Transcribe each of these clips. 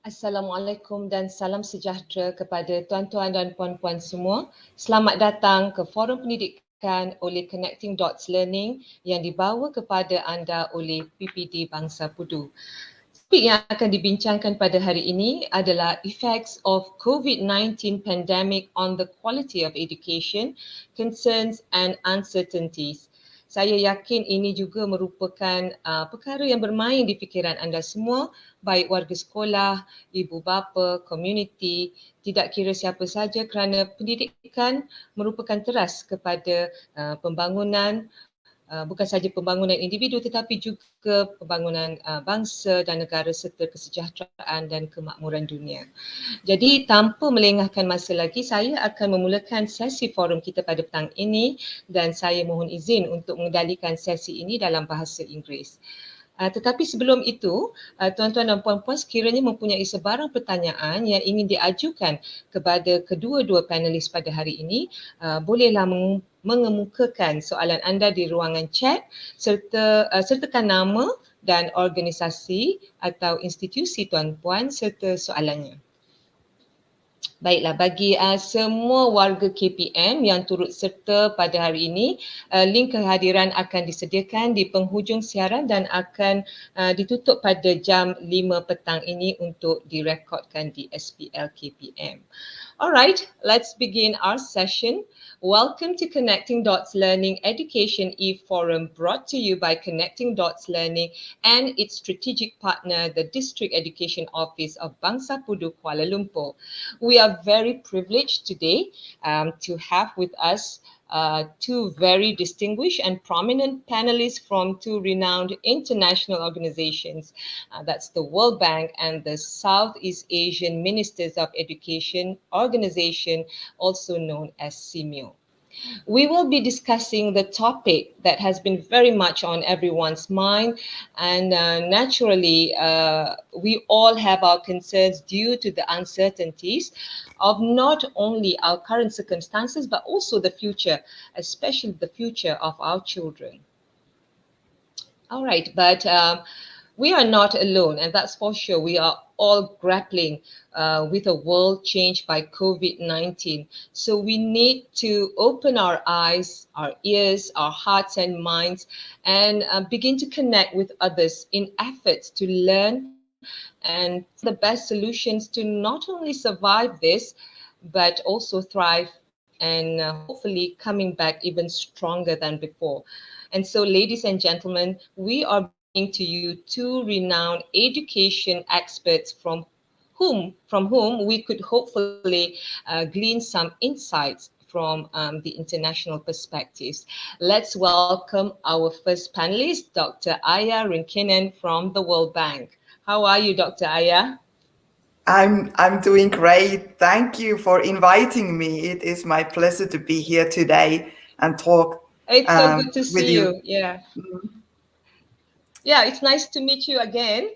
Assalamualaikum dan salam sejahtera kepada tuan-tuan dan puan-puan semua. Selamat datang ke Forum Pendidikan oleh Connecting Dots Learning yang dibawa kepada anda oleh PPD Bangsa Pudu. Topik yang akan dibincangkan pada hari ini adalah Effects of Covid-19 Pandemic on the Quality of Education, Concerns and Uncertainties. Saya yakin ini juga merupakan perkara yang bermain di fikiran anda semua, baik warga sekolah, ibu bapa, komuniti, tidak kira siapa saja, kerana pendidikan merupakan teras kepada pembangunan, bukan sahaja pembangunan individu tetapi juga pembangunan bangsa dan negara serta kesejahteraan dan kemakmuran dunia. Jadi tanpa melengahkan masa lagi, saya akan memulakan sesi forum kita pada petang ini dan saya mohon izin untuk mengendalikan sesi ini dalam bahasa Inggeris. Tetapi sebelum itu, tuan-tuan dan puan-puan sekiranya mempunyai sebarang pertanyaan yang ingin diajukan kepada kedua-dua panelis pada hari ini, bolehlah mengemukakan soalan anda di ruangan chat sertakan nama dan organisasi atau institusi tuan-puan serta soalannya. Baiklah, bagi semua warga KPM yang turut serta pada hari ini, link kehadiran akan disediakan di penghujung siaran dan akan ditutup pada jam 5 petang ini untuk direkodkan di SPL KPM. Alright, let's begin our session. Welcome to Connecting Dots Learning Education e-Forum, brought to you by Connecting Dots Learning and its strategic partner, the District Education Office of Bangsa Pudu, Kuala Lumpur. We are very privileged today to have with us two very distinguished and prominent panelists from two renowned international organizations. That's the World Bank and the Southeast Asian Ministers of Education Organization, also known as SEAMEO. We will be discussing the topic that has been very much on everyone's mind, and naturally we all have our concerns due to the uncertainties of not only our current circumstances but also the future, especially the future of our children. All right, but we are not alone, and that's for sure. We are all grappling with a world changed by COVID-19. So we need to open our eyes, our ears, our hearts and minds, and begin to connect with others in efforts to learn and the best solutions to not only survive this, but also thrive and hopefully coming back even stronger than before. And so, ladies and gentlemen, we are bringing to you two renowned education experts from whom we could hopefully glean some insights from the international perspectives. Let's welcome our first panelist, Dr. Aija Rinkinen from the World Bank. How are you, Dr. Aija? I'm doing great. Thank you for inviting me. It is my pleasure to be here today and talk. It's so good to see you. Yeah. Yeah, it's nice to meet you again.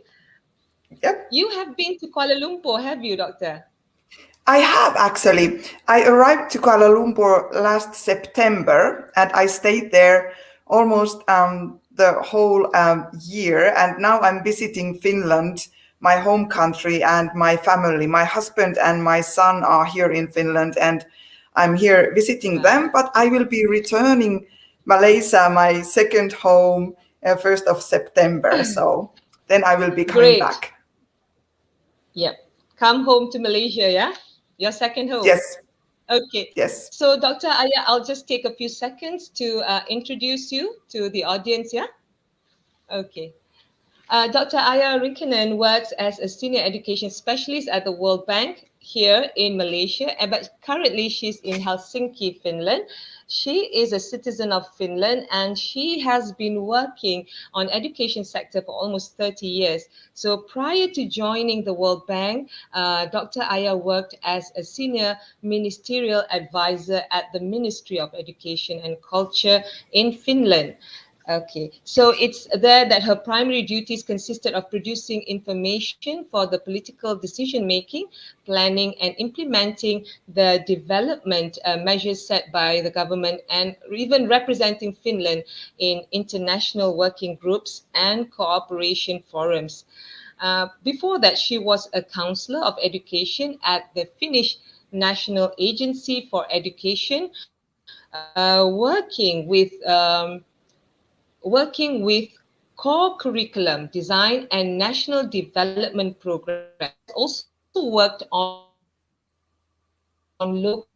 Yep. You have been to Kuala Lumpur, have you, Doctor? I have actually. I arrived to Kuala Lumpur last September and I stayed there almost the whole year. And now I'm visiting Finland, my home country, and my family. My husband and my son are here in Finland and I'm here visiting them, but I will be returning Malaysia, my second home, 1st of September. So then I will be coming back. Yep. Come home to Malaysia, yeah? Your second home? Yes. Okay. Yes. So Dr. Aija, I'll just take a few seconds to introduce you to the audience, yeah? Okay. Dr. Aija Rinkinen works as a senior education specialist at the World Bank here in Malaysia, but currently she's in Helsinki, Finland. She is a citizen of Finland and she has been working on education sector for almost 30 years. So prior to joining the World Bank, Dr. Aija worked as a senior ministerial advisor at the Ministry of Education and Culture in Finland. Okay, so it's there that her primary duties consisted of producing information for the political decision-making, planning and implementing the development measures set by the government and even representing Finland in international working groups and cooperation forums. Before that, she was a counselor of education at the Finnish National Agency for Education, working with core curriculum design and national development programs. Also worked on local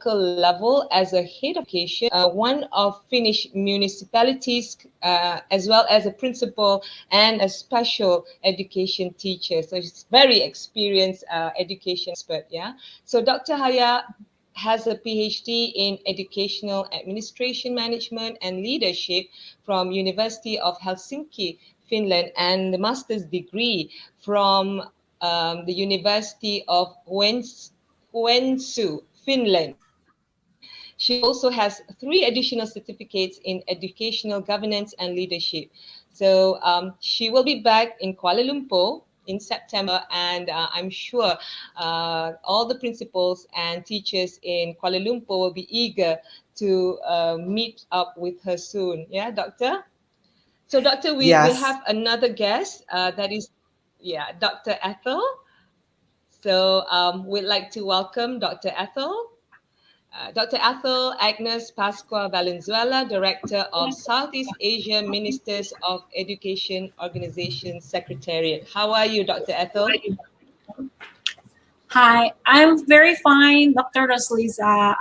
level as a head of education, one of Finnish municipalities, as well as a principal and a special education teacher. So she's very experienced education expert. Yeah. So Dr. Haya has a PhD in Educational Administration Management and Leadership from University of Helsinki, Finland, and the master's degree from the University of Joensuu, Finland. She also has 3 additional certificates in educational governance and leadership. So she will be back in Kuala Lumpur in September, and I'm sure all the principals and teachers in Kuala Lumpur will be eager to meet up with her soon. Yeah, Doctor? So, Doctor, we Yes. have another guest that is, yeah, Dr. Ethel. So, we'd like to welcome Dr. Ethel. Dr. Ethel Agnes Pascua Valenzuela, Director of Southeast Asia Ministers of Education Organization Secretariat. How are you, Dr. Ethel? Hi, I'm very fine, Dr. Rosliza.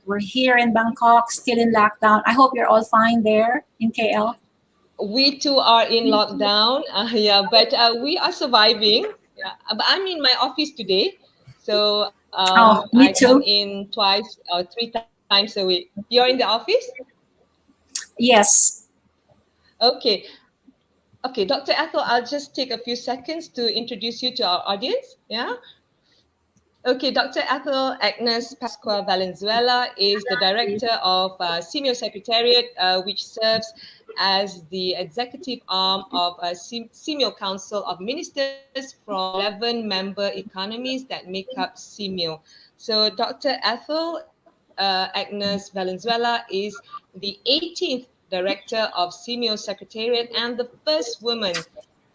We're here in Bangkok, still in lockdown. I hope you're all fine there in KL. We too are in lockdown, yeah, but we are surviving. Yeah, but I'm in my office today, so Oh, I me come too. in twice or 3 times a week. You're in the office? Yes. Okay. Okay, Dr. Ethel, I'll just take a few seconds to introduce you to our audience. Yeah. Okay, Dr. Ethel Agnes Pascua Valenzuela is the director of SEAMEO Secretariat, which serves as the executive arm of SEAMEO Council of Ministers from 11 member economies that make up SEAMEO. So Dr. Ethel Agnes Valenzuela is the 18th director of SEAMEO Secretariat and the first woman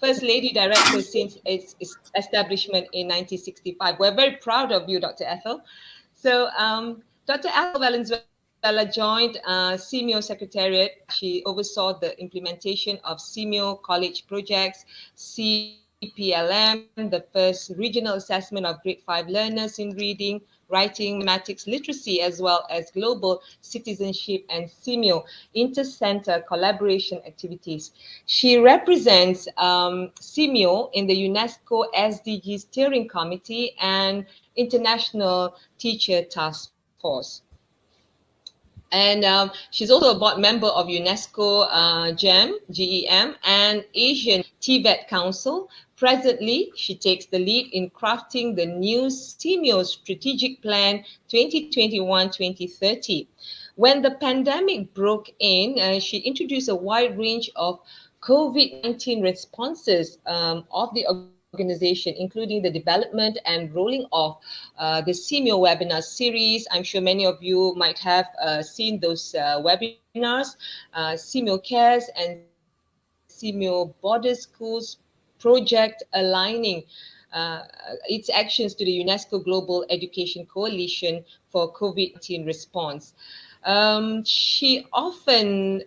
First Lady Director since its establishment in 1965. We're very proud of you, Dr. Ethel. So Dr. Ethel Valenzuela joined SEAMEO Secretariat. She oversaw the implementation of SEAMEO college projects, CPLM, the first regional assessment of grade 5 learners in reading, writing, mathematics, literacy, as well as global citizenship and SEAMEO inter-center collaboration activities. She represents SEAMEO in the UNESCO SDG Steering Committee and International Teacher Task Force. And she's also a board member of UNESCO GEM, and Asian Tibet Council. Presently, she takes the lead in crafting the new SEAMEO Strategic Plan 2021-2030. When the pandemic broke in, she introduced a wide range of COVID-19 responses of the organization, including the development and rolling off the SEAMEO webinar series. I'm sure many of you might have seen those webinars, SEAMEO Cares and SEAMEO Border Schools project aligning its actions to the UNESCO Global Education Coalition for COVID-19 response. She often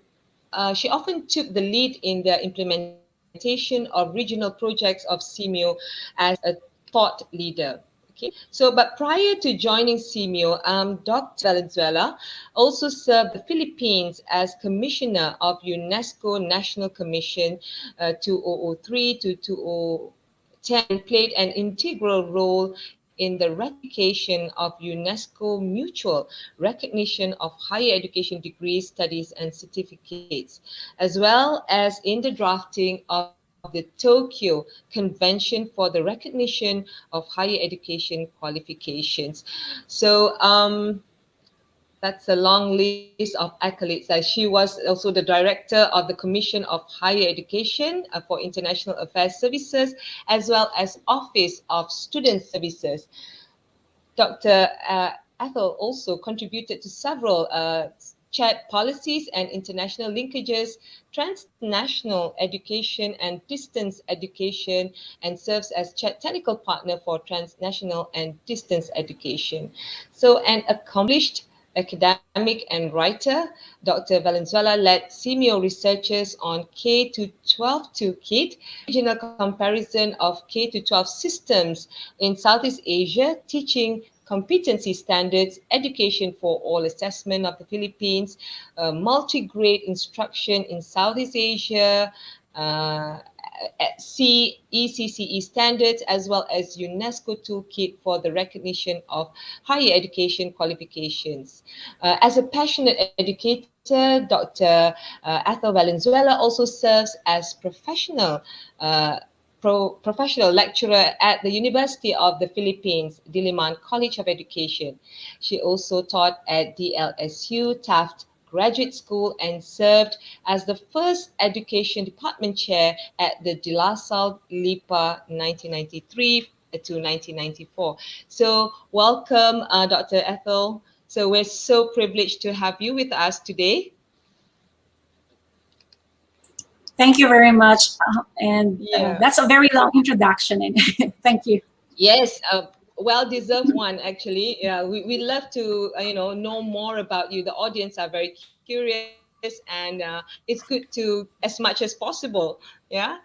took the lead in the implementation of regional projects of SEAMEO as a thought leader. Okay, so but prior to joining SEAMEO, Dr. Valenzuela also served the Philippines as Commissioner of UNESCO National Commission 2003 to 2010, played an integral role in the ratification of UNESCO mutual recognition of higher education degrees, studies, and certificates, as well as in the drafting of the Tokyo Convention for the recognition of higher education qualifications. So that's a long list of accolades. She was also the director of the Commission of Higher Education for International Affairs Services, as well as Office of Student Services. Dr. Ethel also contributed to several chat policies and international linkages, transnational education and distance education, and serves as chat technical partner for transnational and distance education. So an accomplished academic and writer, Dr. Valenzuela led SEAMEO researchers on K to 12 toolkit, regional comparison of K to 12 systems in Southeast Asia, teaching competency standards, education for all assessment of the Philippines, multi-grade instruction in Southeast Asia, ECCE standards, as well as UNESCO toolkit for the recognition of higher education qualifications. As a passionate educator, Dr. Ethel Valenzuela also serves as professional lecturer at the University of the Philippines, Diliman College of Education. She also taught at DLSU, Taft Graduate School, and served as the first education department chair at the De La Salle LIPA 1993 to 1994. So welcome, Dr. Ethel. So we're so privileged to have you with us today. Thank you very much. That's a very long introduction. And thank you. Yes, well-deserved one, actually. Yeah, we love to, know more about you. The audience are very curious, and it's good to, as much as possible. Yeah.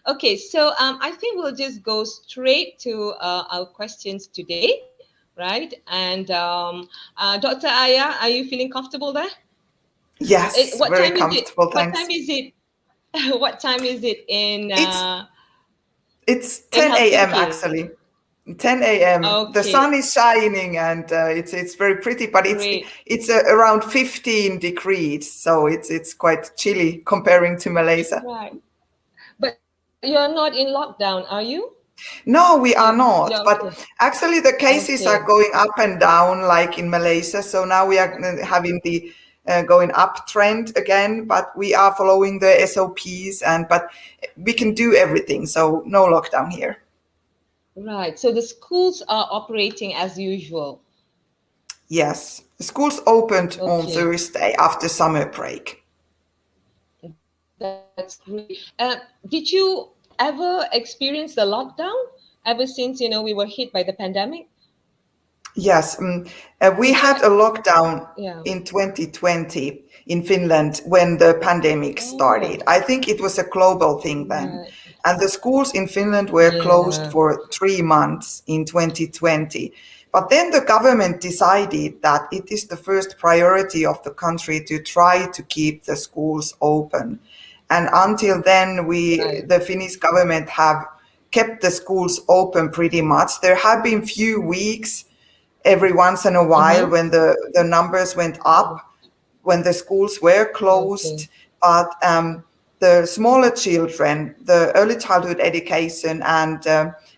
Okay, so I think we'll just go straight to our questions today, right? And Dr. Aija, are you feeling comfortable there? Yes, What very time is it? comfortable, What thanks. time is it? What time is it in? It's in 10 a.m. Helsinki? actually. 10 a.m. The Okay. sun is shining, and it's very pretty, but Great. it's around 15 degrees, so it's quite chilly comparing to Malaysia. Right. But you're not in lockdown, are you? No, we are Yeah, not. okay. But actually, the cases Okay. are going up and down, like in Malaysia. So now we are having the going up trend again. But we are following the SOPs, but we can do everything. So no lockdown here. Right. So the schools are operating as usual. Yes, the schools opened on Okay. Thursday after summer break. That's great. Did you ever experience the lockdown ever since, we were hit by the pandemic? Yes, we had a lockdown Yeah. in 2020 in Finland when the pandemic started. I think it was a global thing then. Right. And the schools in Finland were closed Yeah. for 3 months in 2020. But then the government decided that it is the first priority of the country to try to keep the schools open. And until then, the Finnish government have kept the schools open pretty much. There have been few weeks every once in a while when the numbers went up, when the schools were closed. But the smaller children, the early childhood education and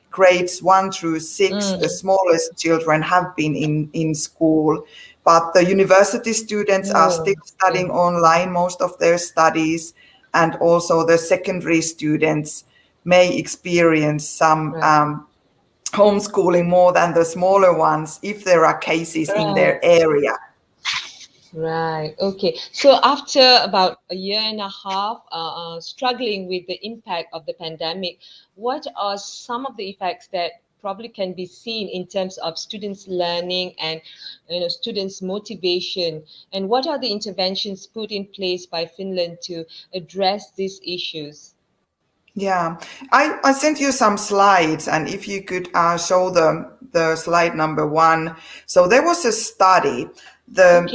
grades 1 through 6, the smallest children have been in school. But the university students are still studying online, most of their studies, and also the secondary students may experience some homeschooling more than the smaller ones if there are cases in their area. Right. Okay. So after about a year and a half struggling with the impact of the pandemic, what are some of the effects that probably can be seen in terms of students' learning and students' motivation? And what are the interventions put in place by Finland to address these issues? Yeah, I sent you some slides, and if you could show the slide number 1. So there was a study, the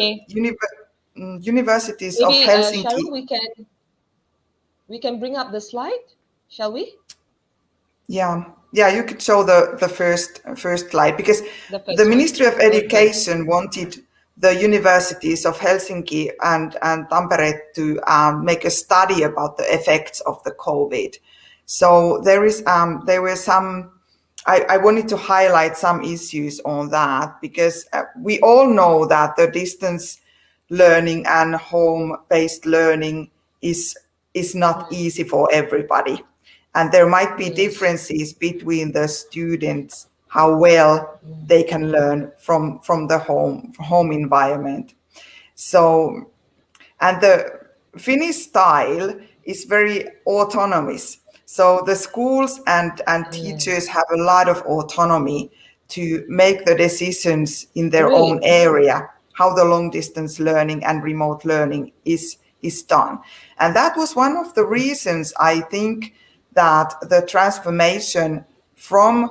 universities of Maybe, Helsinki. Sharon, we can bring up the slide, shall we? Yeah, you could show the first slide, because the Ministry of Education wanted the universities of Helsinki and Tampere to make a study about the effects of the COVID. So there were some. I wanted to highlight some issues on that, because we all know that the distance learning and home-based learning is not easy for everybody. And there might be differences between the students, how well they can learn from the home environment. So And the Finnish style is very autonomous. So the schools and teachers have a lot of autonomy to make the decisions in their own Great. area, how the long distance learning and remote learning is done. And that was one of the reasons I think that the transformation from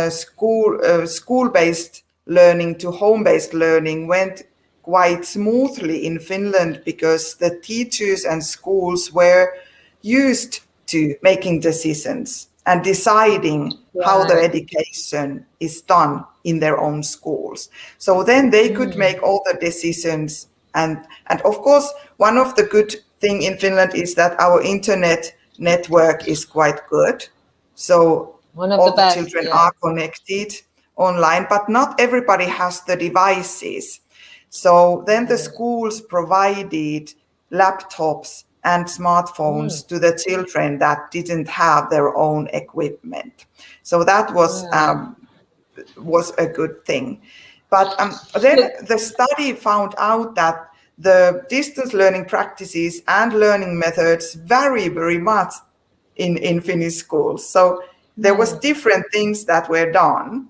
school-based learning to home-based learning went quite smoothly in Finland, because the teachers and schools were used to making decisions and deciding how the Right. education is done in their own schools. So then they could make all the decisions. And of course, one of the good thing in Finland is that our internet network is quite good. So One of the all the best, children yeah. are connected online, but not everybody has the devices. So then the schools provided laptops and smartphones to the children that didn't have their own equipment. So that was a good thing. But then the study found out that the distance learning practices and learning methods vary very much in Finnish schools. So there was different things that were done.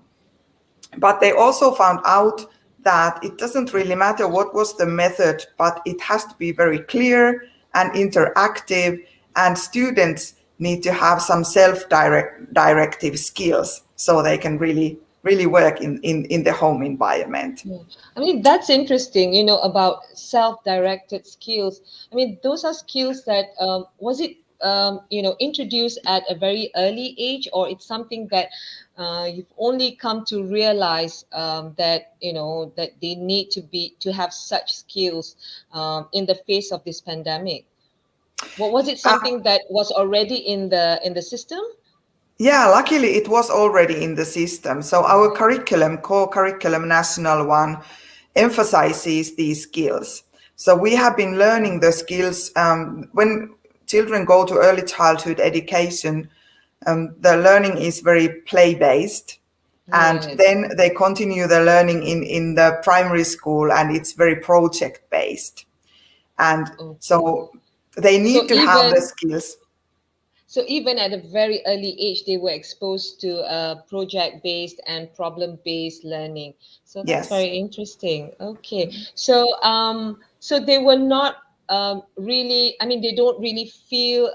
But they also found out that it doesn't really matter what was the method, but it has to be very clear and interactive, and students need to have some self-directive skills so they can really work in the home environment. I mean, that's interesting, about self-directed skills. I mean, those are skills that, was it, introduced at a very early age, or it's something that you've only come to realize that, that they need to have such skills in the face of this pandemic? What was it, something that was already in the system? Yeah, luckily it was already in the system. So our curriculum, core curriculum national one, emphasizes these skills. So we have been learning the skills when children go to early childhood education. The learning is very play-based, and Right. then they continue the learning in the primary school, and it's very project-based. And Okay. so they need to have the skills. So even at a very early age, they were exposed to project-based and problem-based learning. So that's Yes. very interesting. Okay, so they were not really. I mean, they don't really feel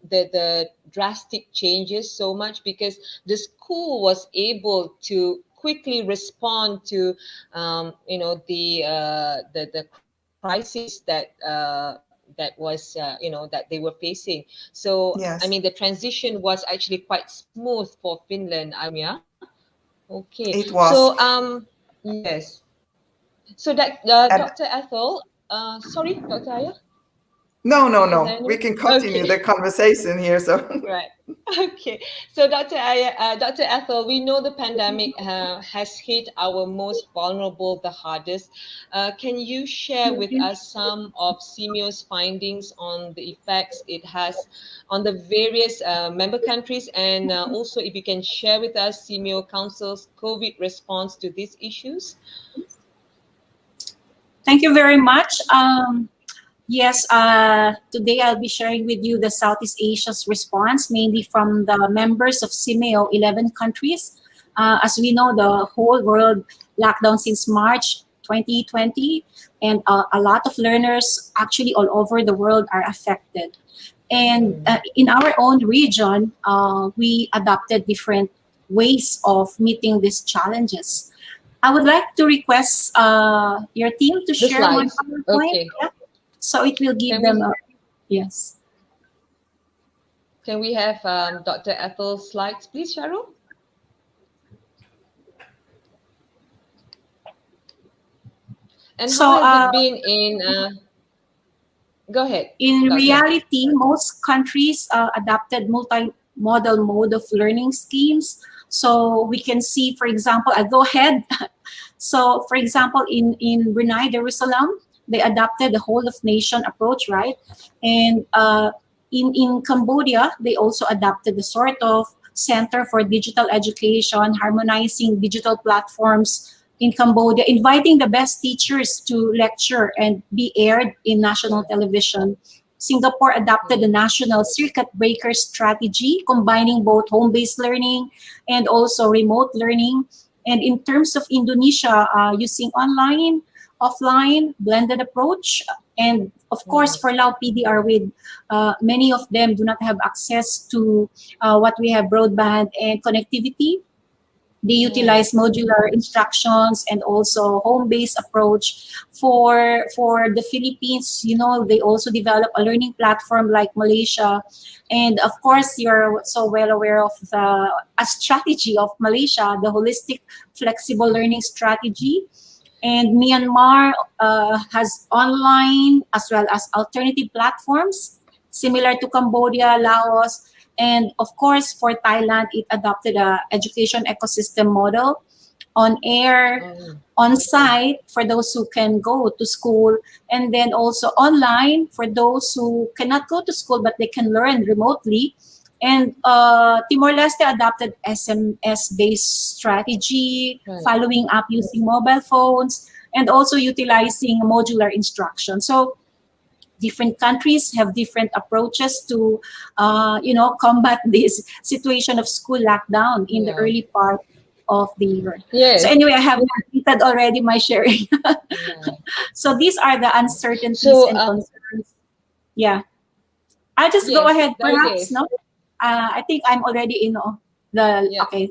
the drastic changes so much, because the school was able to quickly respond to the crisis that was that they were facing. So I Yes, mean, the transition was actually quite smooth for Finland. Yeah. Okay. it was. So yes. So that And Dr. Ethel, sorry, Dr. Aya, is there no. We any? can continue Okay. the conversation here. So Right. Okay. So, Dr. Ethel, we know the pandemic has hit our most vulnerable the hardest. Can you share with us some of SEAMEO's findings on the effects it has on the various member countries, and also if you can share with us SEAMEO Council's COVID response to these issues? Thank you very much. Yes, today I'll be sharing with you the Southeast Asia's response, mainly from the members of SEAMEO, 11 countries. As we know, the whole world locked down since March 2020, and a lot of learners actually all over the world are affected. And in our own region, we adopted different ways of meeting these challenges. I would like to request your team to The share one slides. PowerPoint. Okay. Yeah. So it will give Can them we yes. can we have Dr. Ethel's slides, please, Cheryl? And So how has it been in? Go ahead, in Doctor. reality, most countries adopted multimodal mode of learning schemes. So we can see, for example, I go ahead. So, for example, in Brunei Darussalam, they adopted the whole of nation approach, right? And in Cambodia, they also adopted the sort of Center for Digital Education, harmonizing digital platforms in Cambodia, inviting the best teachers to lecture and be aired in national television. Singapore adopted the national circuit breaker strategy, combining both home-based learning and also remote learning. And in terms of Indonesia, using online, offline, blended approach. And of course, for Lao PDR, with many of them do not have access to what we have, broadband and connectivity. They utilize modular instructions and also home-based approach. For the Philippines, you know, they also develop a learning platform like Malaysia. And of course, you're so well aware of a strategy of Malaysia, the holistic flexible learning strategy. And Myanmar has online as well as alternative platforms, similar to Cambodia, Laos. And of course, for Thailand, it adopted a education ecosystem model, on air, on site for those who can go to school, and then also online for those who cannot go to school but they can learn remotely. And Timor-Leste adopted SMS-based strategy, following up using mobile phones, and also utilizing modular instruction. So different countries have different approaches to, combat this situation of school lockdown in the early part of the year. Yes. So anyway, I have completed already my sharing. So these are the uncertainties and concerns. Yeah. I'll just go ahead, perhaps, no? I think I'm already in okay,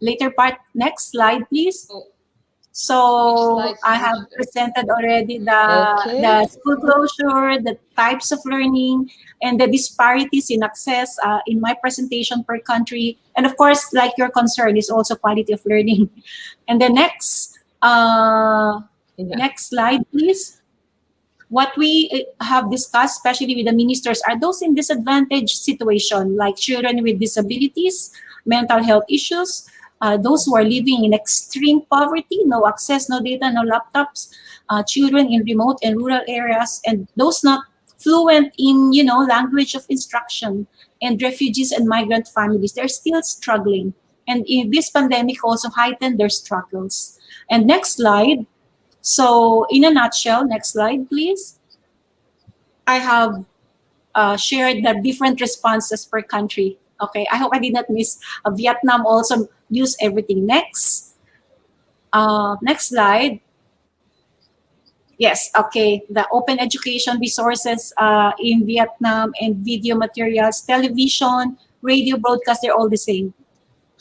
later part. Next slide, please. So I have presented already the school closure, the types of learning, and the disparities in access in my presentation per country. And of course, like your concern is also quality of learning. And the next, next slide, please. What we have discussed, especially with the ministers, are those in disadvantaged situation, like children with disabilities, mental health issues, those who are living in extreme poverty, no access, no data, no laptops, children in remote and rural areas, and those not fluent in, language of instruction, and refugees and migrant families. They're still struggling. And in this pandemic also heightened their struggles. And next slide. So in a nutshell, next slide, please. I have shared the different responses per country. Okay, I hope I did not miss. Vietnam also use everything. Next. Next slide. Yes, okay. The open education resources in Vietnam and video materials, television, radio broadcast, they're all the same.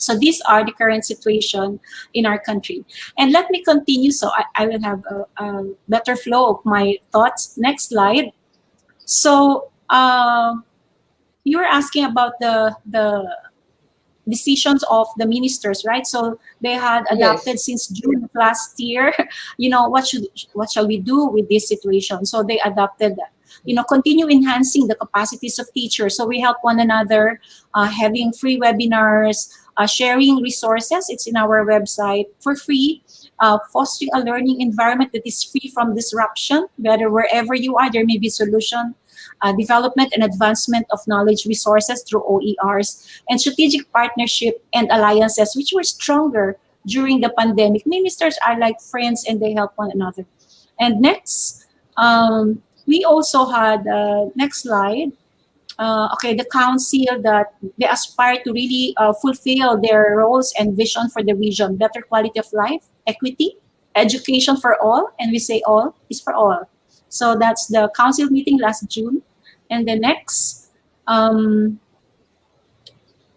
So these are the current situation in our country. And let me continue so I will have a better flow of my thoughts. Next slide. So you were asking about the decisions of the ministers, right? So they had adopted since June of last year, what shall we do with this situation? So they adopted that. Continue enhancing the capacities of teachers. So we help one another, having free webinars, sharing resources. It's in our website for free, fostering a learning environment that is free from disruption. Wherever you are, there may be solution. Development and advancement of knowledge resources through OERs, and strategic partnership and alliances, which were stronger during the pandemic. Ministers are like friends and they help one another. And next, we also had, next slide, the council that they aspire to really fulfill their roles and vision for the region, better quality of life, equity, education for all, and we say all is for all. So that's the council meeting last June. And the next, there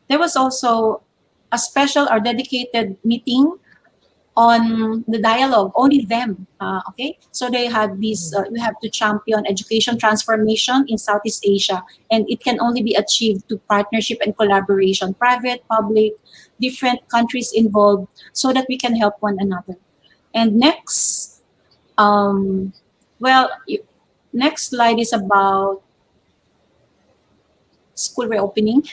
was also a special or dedicated meeting on the dialogue, only them, okay? So they had this, we have to champion education transformation in Southeast Asia, and it can only be achieved through partnership and collaboration, private, public, different countries involved, so that we can help one another. And next, next slide is about school reopening.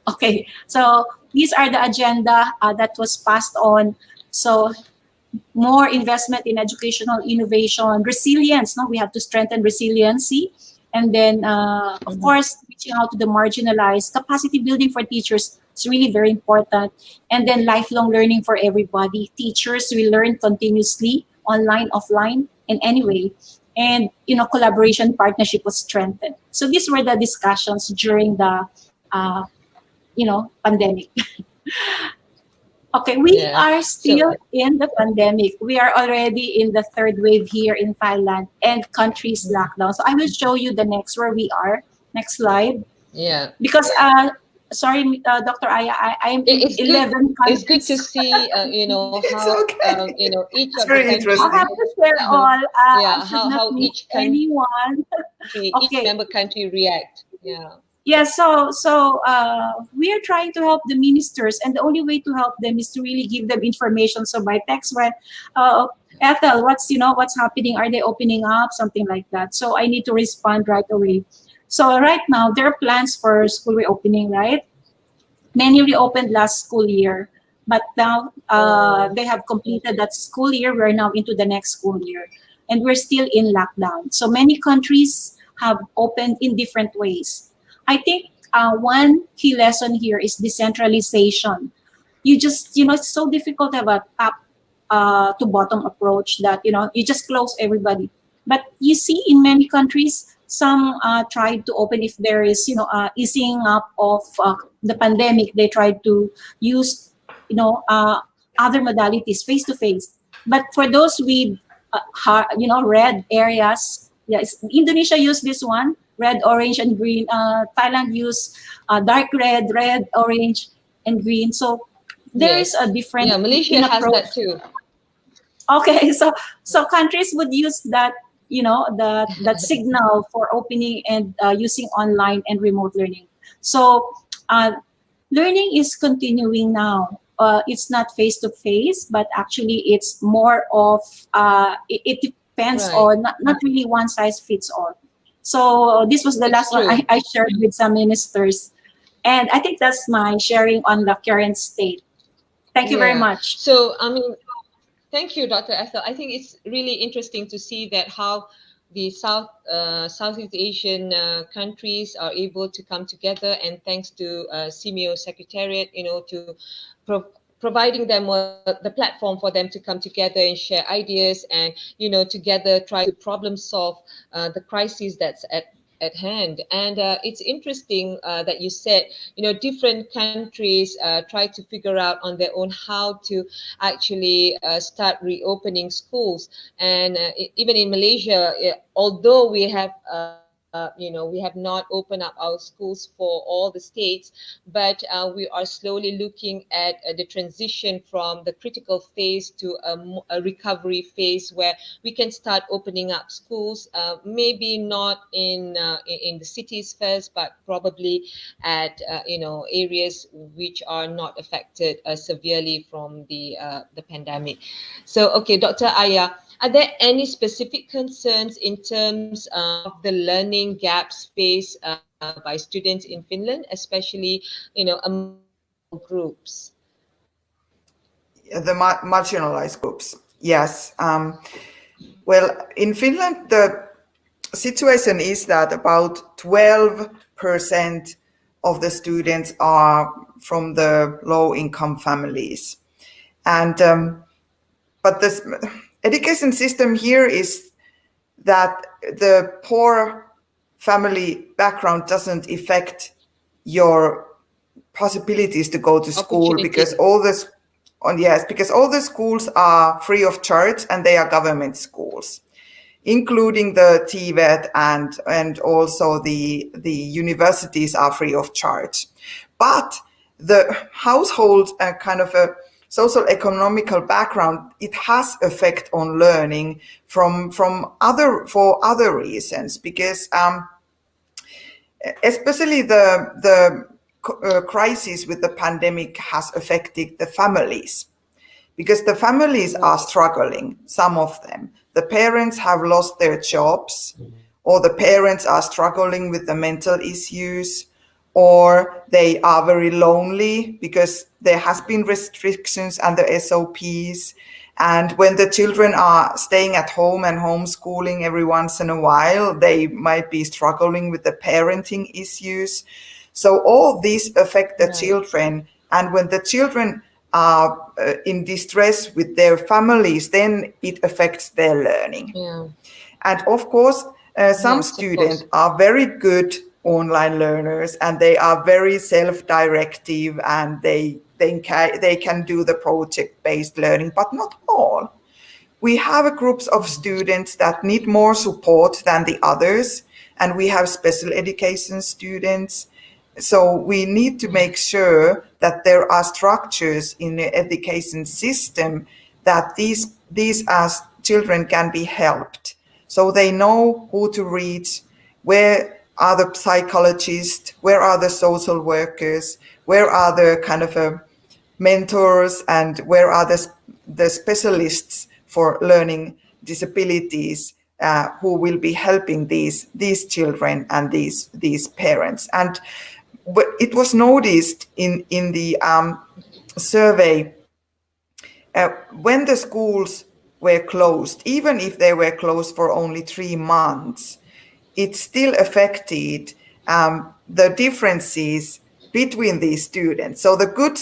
Okay, so these are the agenda that was passed on. So more investment in educational innovation, resilience. No, we have to strengthen resiliency, and then of course reaching out to the marginalized, capacity building for teachers, It's really very important. And then lifelong learning for everybody. Teachers will learn continuously, online, offline, in any way. And, collaboration partnership was strengthened. So these were the discussions during the, pandemic. Okay, we Yeah. are still in the pandemic. We are already in the third wave here in Thailand and countries lockdown. So I will show you the next where we are. Next slide. Yeah. Because, sorry, Dr. Aya, I'm in It's 11 countries. It's good to see, how, okay. each It's of the very countries. I interesting. have to share all. Yeah, I should not how miss each country, anyone. each Okay. member country react. Yeah. Yeah, so we are trying to help the ministers, and the only way to help them is to really give them information. So by text, when Ethel, what's happening? Are they opening up? Something like that. So I need to respond right away. So right now there are plans for school reopening, right? Many reopened last school year, but now they have completed that school year. We're now into the next school year, and we're still in lockdown. So many countries have opened in different ways. I think one key lesson here is decentralization. You just, it's so difficult to have a top to bottom approach that, you just close everybody. But you see in many countries, some tried to open if there is, easing up of the pandemic. They tried to use, other modalities face to face. But for those with, red areas, yes, Indonesia used this one, red, orange, and green. Thailand used dark red, orange, and green. So there is a difference Yeah, Malaysia in has approach. that too. Okay, so countries would use that, that signal for opening and using online and remote learning. So learning is continuing now. It's not face to face, but actually it's more of it depends Right. on not really one size fits all. So this was the It's last one true. I shared with some ministers, and I think that's my sharing on the current state. Thank you very Yeah. much. So, thank you, Dr. Ethel. I think it's really interesting to see that how the Southeast Asian countries are able to come together, and thanks to SEAMEO Secretariat, to providing them the platform for them to come together and share ideas, and together try to problem solve the crisis that's at hand. And it's interesting that you said different countries try to figure out on their own how to actually start reopening schools. And even in Malaysia, although we have we have not opened up our schools for all the states, but we are slowly looking at the transition from the critical phase to a recovery phase, where we can start opening up schools, maybe not in the cities first, but probably at areas which are not affected severely from the pandemic. So, okay, Dr. Aya, are there any specific concerns in terms of the learning gaps faced by students in Finland, especially among groups? The marginalized groups. Yes. Well, in Finland, the situation is that about 12% of the students are from the low-income families, and but the education system here is that the poor family background doesn't affect your possibilities to go to school, because all this because all the schools are free of charge, and they are government schools, including the TVET, and also the universities are free of charge. But the household kind of a social economical background, it has effect on learning for other reasons, because especially the crisis with the pandemic has affected the families, because the families are struggling, some of them. The parents have lost their jobs, or the parents are struggling with the mental issues, or they are very lonely because there has been restrictions and the SOPs. And when the children are staying at home and homeschooling every once in a while, they might be struggling with the parenting issues. So all these affect the Right. children, and when the children are in distress with their families, then it affects their learning. Yeah. And of course, some Yes, of students course. are very good online learners, and they are very self-directive, and they can do the project-based learning, but not all. We have groups of students that need more support than the others, and we have special education students. So we need to make sure that there are structures in the education system that these as children can be helped. So they know who to reach, where are the psychologists, where are the social workers, where are the kind of mentors, and where are the specialists for learning disabilities who will be helping these children and these parents. And it was noticed in the survey when the schools were closed, even if they were closed for only 3 months, it still affected the differences between these students. So the good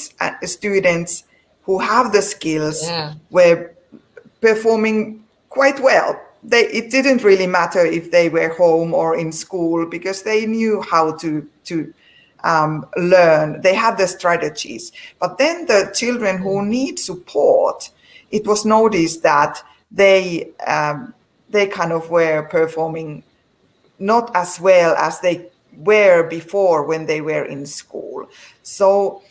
students who have the skills Yeah. were performing quite well. It didn't really matter if they were home or in school, because they knew how to learn. They had the strategies. But then the children who need support, it was noticed that they kind of were performing not as well as they were before when they were in school. So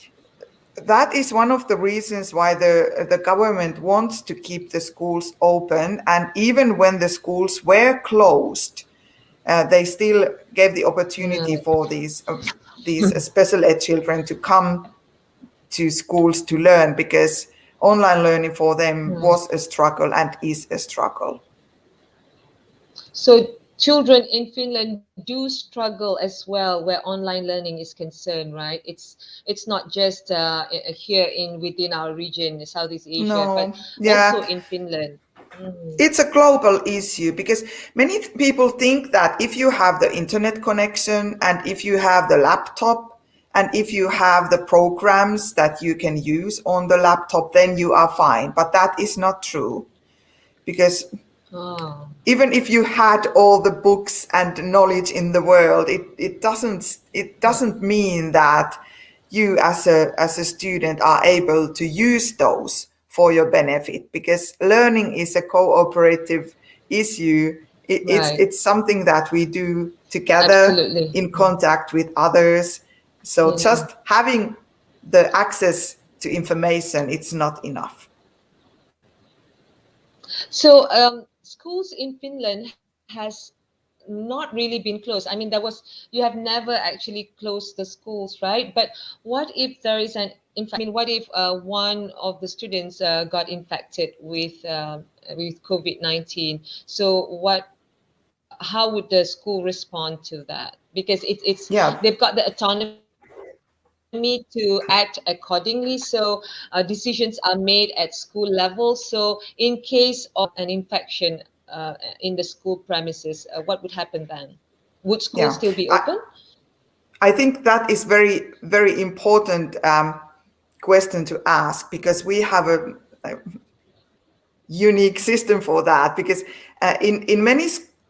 that is one of the reasons why the government wants to keep the schools open. And even when the schools were closed, they still gave the opportunity for these special ed children to come to schools to learn, because online learning for them was a struggle and is a struggle. So children in Finland do struggle as well where online learning is concerned, right? It's not just here within our region, Southeast Asia, but No, yeah. also in Finland. It's a global issue, because many people think that if you have the internet connection, and if you have the laptop, and if you have the programs that you can use on the laptop, then you are fine. But that is not true, because Oh, even if you had all the books and knowledge in the world, it doesn't mean that you as a student are able to use those for your benefit, because learning is a cooperative issue. right. It's something that we do together Absolutely. in contact with others. So just having the access to information, it's not enough. So schools in Finland has not really been closed. I mean, you have never actually closed the schools, right? But what if there is what if one of the students got infected with COVID-19? So how would the school respond to that? Because Yeah. they've got the autonomy to act accordingly. So decisions are made at school level. So in case of an infection in the school premises, what would happen then? Would schools still Yeah. be open? I think that is very, very important question to ask, because we have a unique system for that. Because in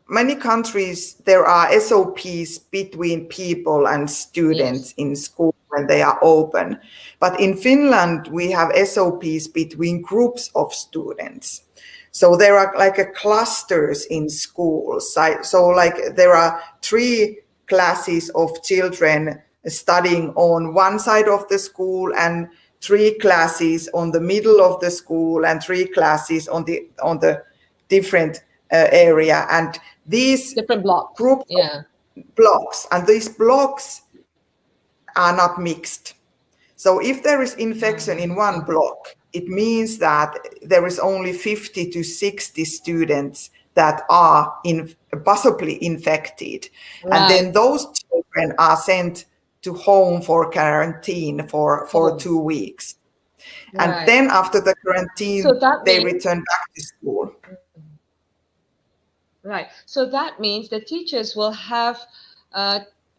many countries there are SOPs between people and students Yes. in school when they are open, but in Finland we have SOPs between groups of students. So there are like clusters in schools. So like there are 3 classes of children studying on one side of the school, and 3 classes on the middle of the school, and 3 classes on the different area. And these Different blocks. groups of Yeah. blocks, and these blocks are not mixed. So if there is infection in one block, it means that there is only 50 to 60 students that are possibly infected. And Right. then those children are sent to home for quarantine for Home. 2 weeks. And Right. then after the So quarantine, that they means return back to school. right. So that means the teachers will have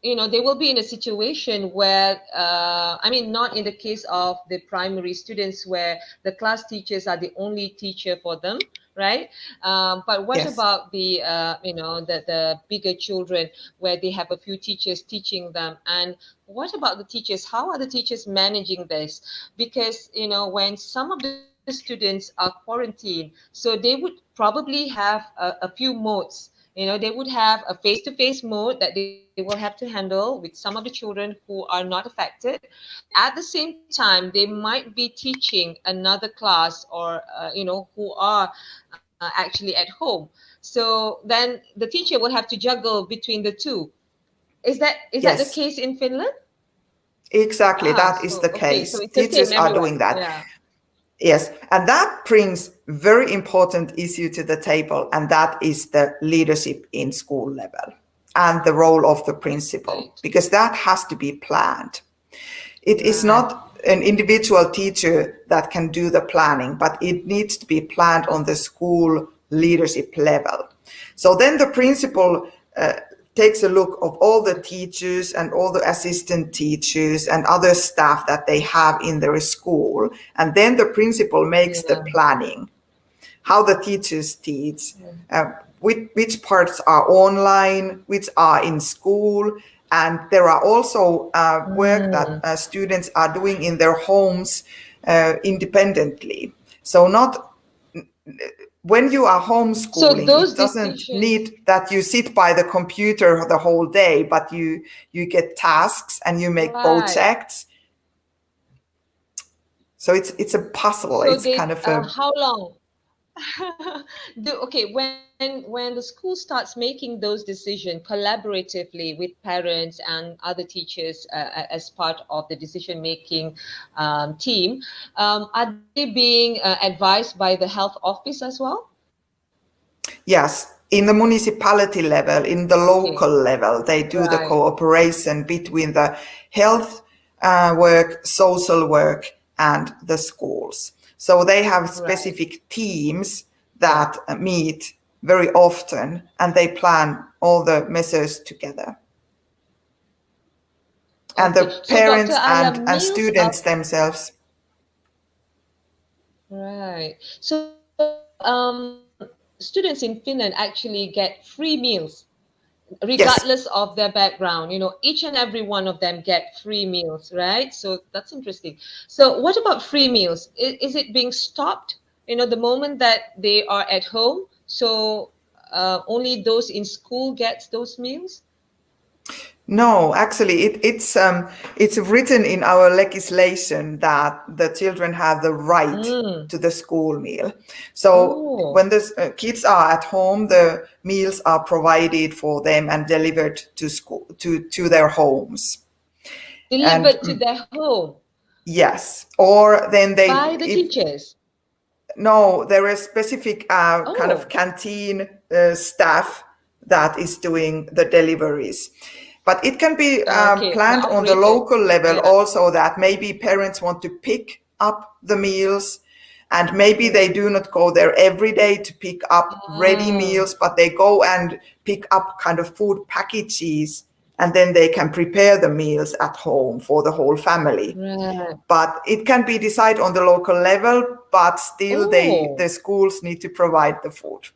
they will be in a situation where, I mean, not in the case of the primary students where the class teachers are the only teacher for them, right? But what Yes. about the, the bigger children where they have a few teachers teaching them? And what about the teachers? How are the teachers managing this? Because, when some of the students are quarantined, so they would probably have a few modes. They would have a face-to-face mode that they will have to handle with some of the children who are not affected. At the same time, they might be teaching another class, or who are actually at home. So then the teacher will have to juggle between the two. Is that the Yes, case in Finland? exactly. That is So the okay, so case. it's the same Teachers are everywhere. doing that. Yeah. Yes, and that brings very important issue to the table, and that is the leadership in school level and the role of the principal, Right. because that has to be planned. It is Right. not an individual teacher that can do the planning, but it needs to be planned on the school leadership level. So then the principal takes a look of all the teachers and all the assistant teachers and other staff that they have in their school, and then the principal makes the Yeah. planning, how the teachers teach, which parts are online, which are in school, and there are also work that students are doing in their homes independently. So not when you are So homeschooling, those it doesn't decisions. need that you sit by the computer the whole day, but you get tasks and you make Right. projects. So it's a puzzle. So It's they kind of a how long? Okay, when the school starts making those decisions collaboratively with parents and other teachers as part of the decision making team, are they being advised by the health office as well? yes. In the municipality level, in the Okay. local level, they do the Right. cooperation between the health work, social work, and the schools. So they have Right. specific teams Yeah. that meet very often, and they plan all the measures together. And Okay. the So Dr. parents Aya, and meals students themselves. right. So students in Finland actually get free meals regardless Yes. of their background. Each and every one of them get free meals, right? So that's interesting. So what about free meals? Is it being stopped the moment that they are at home, so only those in school gets those meals? No, actually, it's written in our legislation that the children have the right Mm. to the school meal. So Oh, when the kids are at home, the meals are provided for them and delivered to school to their homes. And delivered to their home yes, or then they by the if teachers. no, there is specific kind of Oh, canteen staff that is doing the deliveries. But it can be okay, planned on the operated. local level Yeah. also, that maybe parents want to pick up the meals, and maybe they do not go there every day to pick up ready Ah, meals, but they go and pick up kind of food packages, and then they can prepare the meals at home for the whole family. right. But it can be decided on the local level, but still the Oh, schools need to provide the food.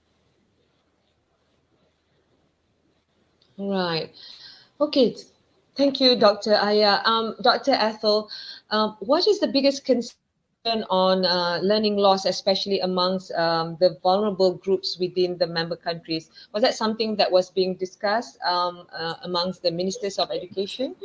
right. Okay, thank you, Dr. Aya. Dr. Ethel, what is the biggest concern on learning loss, especially amongst the vulnerable groups within the member countries? Was that something that was being discussed amongst the ministers of education?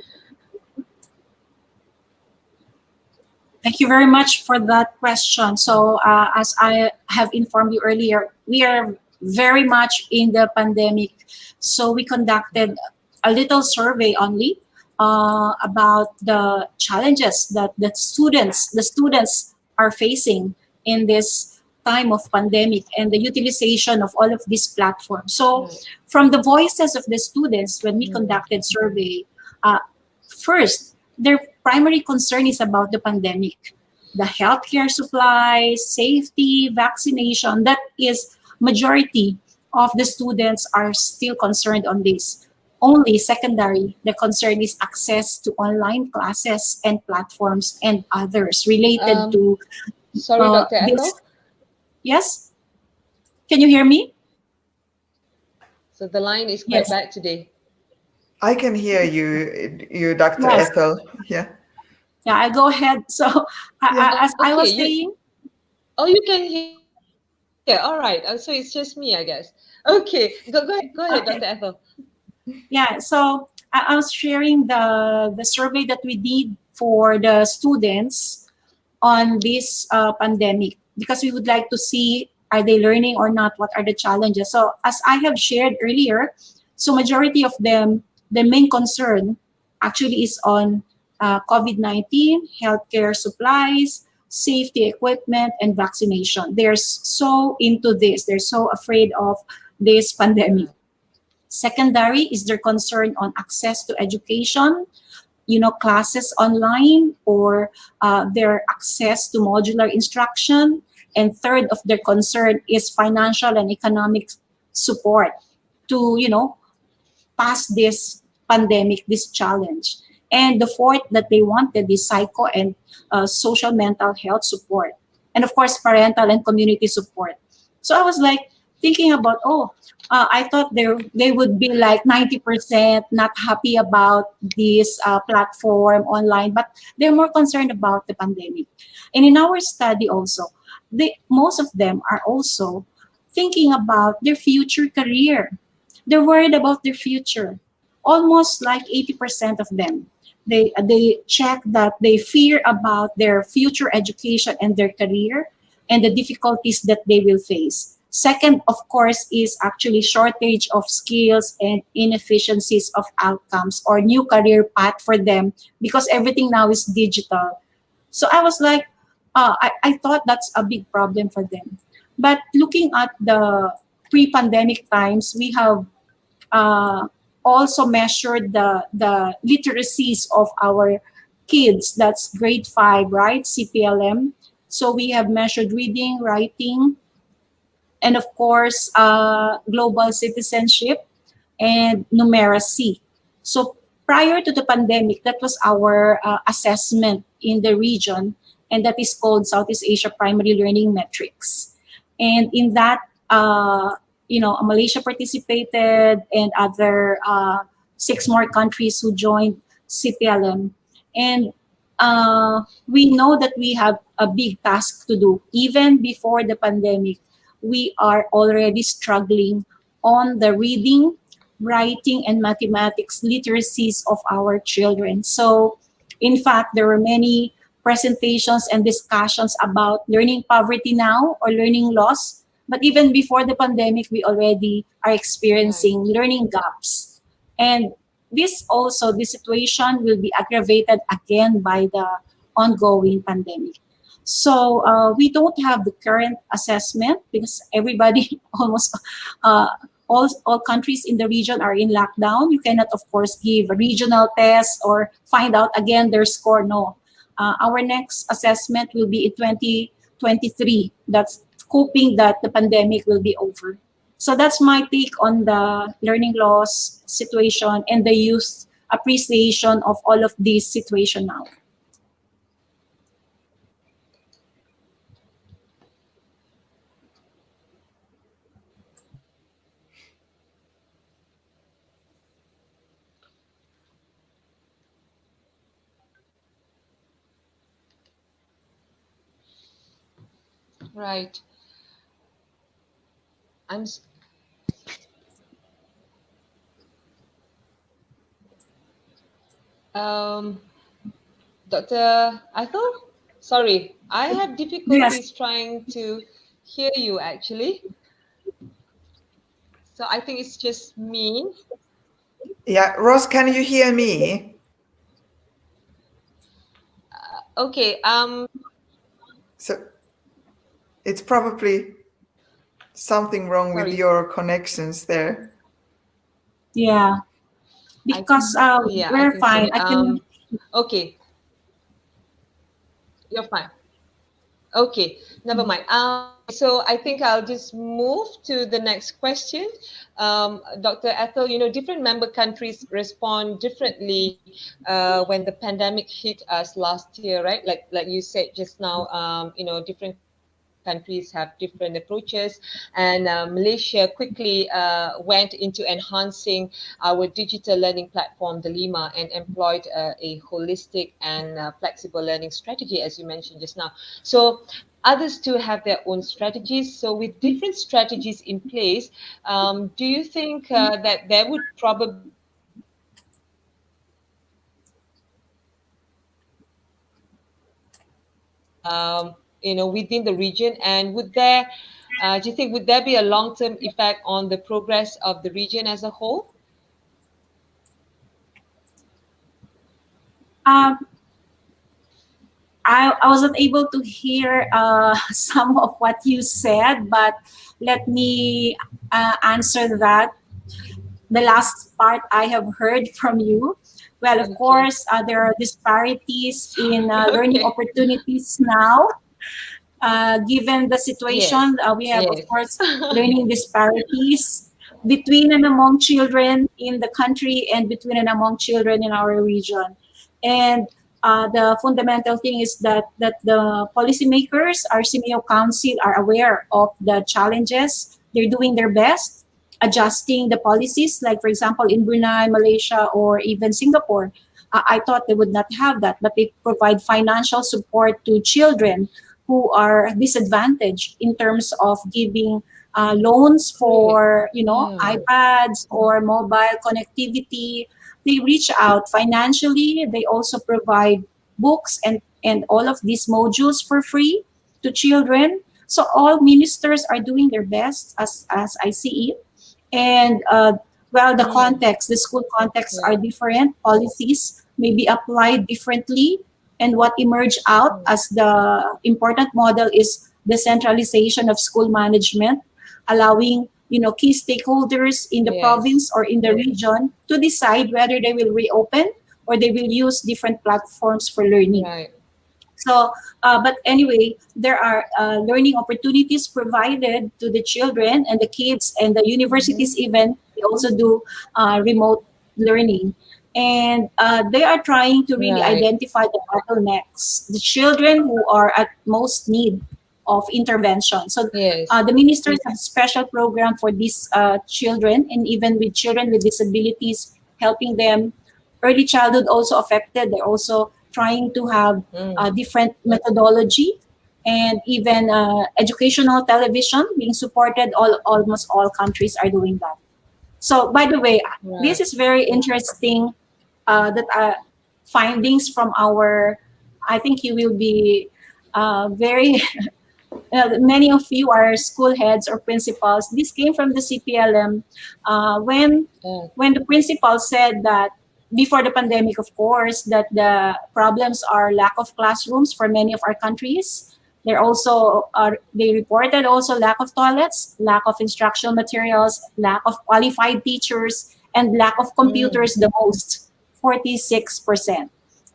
Thank you very much for that question. So, as I have informed you earlier, we are very much in the pandemic. So, we conducted a little survey only about the challenges that the students are facing in this time of pandemic and the utilization of all of these platforms. So, Right. from the voices of the students, when we Mm. conducted survey, uh, first, their primary concern is about the pandemic, the healthcare supplies, safety, vaccination. That is majority of the students are still concerned on this. only secondary, the concern is access to online classes and platforms and others related to Sorry, Dr. this. Ethel. Yes? Can you hear me? So the line is quite Yes. bad today. I can hear you, Dr. Yes. Ethel. Yeah. Yeah, I'll go ahead. So Yeah. as I was Okay, saying, you can hear. All right. So it's just me, I guess. Okay, go ahead, Dr. okay. Ethel. Yeah, so I was sharing the survey that we did for the students on this pandemic because we would like to see are they learning or not, what are the challenges. So as I have shared earlier, so majority of them, the main concern actually is on COVID-19, healthcare supplies, safety equipment, and vaccination. They're so into this. They're so afraid of this pandemic. Secondary is their concern on access to education, classes online or their access to modular instruction. And third of their concern is financial and economic support to, pass this pandemic, this challenge. And the fourth that they wanted is psycho and social mental health support. And of course, parental and community support. So I was like thinking about, I thought they would be like 90% not happy about this platform online, but they're more concerned about the pandemic. And in our study also, most of them are also thinking about their future career. They're worried about their future. Almost like 80% of them. They check that they fear about their future education and their career and the difficulties that they will face. Second, of course, is actually shortage of skills and inefficiencies of outcomes or new career path for them because everything now is digital. So I was like, I thought that's a big problem for them. But looking at the pre-pandemic times, we have uh, also measured the literacies of our kids. That's grade 5, right? CPLM. So we have measured reading, writing, and of course, global citizenship and numeracy. So prior to the pandemic, that was our assessment in the region, and that is called Southeast Asia Primary Learning Metrics. And in that, Malaysia participated and other 6 more countries who joined CPLM. And we know that we have a big task to do. Even before the pandemic, we are already struggling on the reading, writing, and mathematics literacies of our children. So, in fact, there were many presentations and discussions about learning poverty now or learning loss. But even before the pandemic, we already are experiencing learning gaps. And this situation will be aggravated again by the ongoing pandemic. So we don't have the current assessment because everybody almost all countries in the region are in lockdown. You cannot, of course, give a regional test or find out again their score. No. Our next assessment will be in 2023. That's hoping that the pandemic will be over. So that's my take on the learning loss situation and the youth appreciation of all of this situation now. Right. I'm. Dr. Ethel, sorry, I have Yes. difficulties trying to hear you actually. So I think it's just me. Yeah, Ross, can you hear me? Okay. So it's probably something wrong with Sorry. your connections there. Yeah. Because Yeah, I we're think so. fine. I can. Okay, you're fine. Okay, Never mind. So I think I'll just move to the next question. Dr. Ethel, different member countries respond differently when the pandemic hit us last year, right? Like you said just now, different countries have different approaches, and Malaysia quickly went into enhancing our digital learning platform, the Lima, and employed a holistic and flexible learning strategy, as you mentioned just now. So others too have their own strategies. So with different strategies in place, do you think that there would probably be a long-term impact on the within the region? And do you think would there be a long-term effect on the progress of the region as a whole? Um, I wasn't able to hear some of what you said, but let me answer that. The last part I have heard from you. Well, of Okay. course, there are disparities in learning Okay. opportunities now. Given the situation, Yes. we have, of Yes. course, learning disparities between and among children in the country and between and among children in our region. And the fundamental thing is that the policymakers, our CMEO Council, are aware of the challenges. They're doing their best, adjusting the policies. Like, for example, in Brunei, Malaysia, or even Singapore, I thought they would not have that, but they provide financial support to children who are disadvantaged in terms of giving loans Great. for Yeah. iPads or mobile connectivity. They reach out financially. They also provide books and all of these modules for free to children. So all ministers are doing their best as I see it. And well, Mm. the school contexts are Yeah. different. Policies may be applied differently. And what emerged out Mm. as the important model is decentralization of school management, allowing key stakeholders in the Yes. province or in the region to decide whether they will reopen or they will use different platforms for learning. Right. So, but anyway, there are learning opportunities provided to the children and the kids and the universities. Mm-hmm. Even they also do remote learning, and they are trying to really Right. identify the bottlenecks, the children who are at most need of intervention. So, Yes. the ministers have special program for these children, and even with children with disabilities, helping them. Early childhood also affected. They're also trying to have Mm. different methodology, and even educational television being supported. Almost all countries are doing that. So, by the way, this Right. is very interesting. That findings from our. I think you will be very. Many of you are school heads or principals. This came from the CPLM when the principal said that before the pandemic, of course, that the problems are lack of classrooms for many of our countries. They reported also lack of toilets, lack of instructional materials, lack of qualified teachers, and lack of Mm. computers the most, 46%.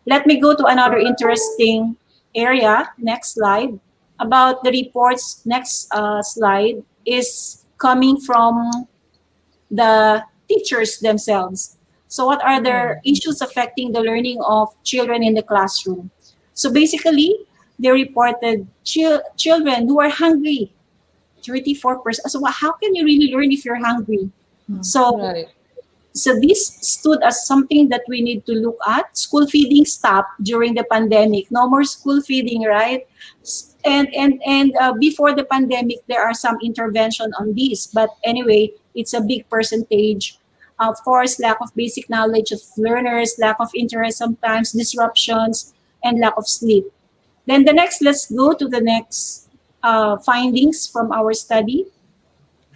Let me go to another interesting area. Next slide. About the reports, next slide, is coming from the teachers themselves. So, what are the Mm. issues affecting the learning of children in the classroom? So, basically, they reported children who are hungry, 34%. So, how can you really learn if you're hungry? So, Right. this stood as something that we need to look at. School feeding stopped during the pandemic. No more school feeding, right? And before the pandemic, there are some intervention on this. But anyway, it's a big percentage. Of course, lack of basic knowledge of learners, lack of interest sometimes, disruptions, and lack of sleep. Then let's go to the next findings from our study.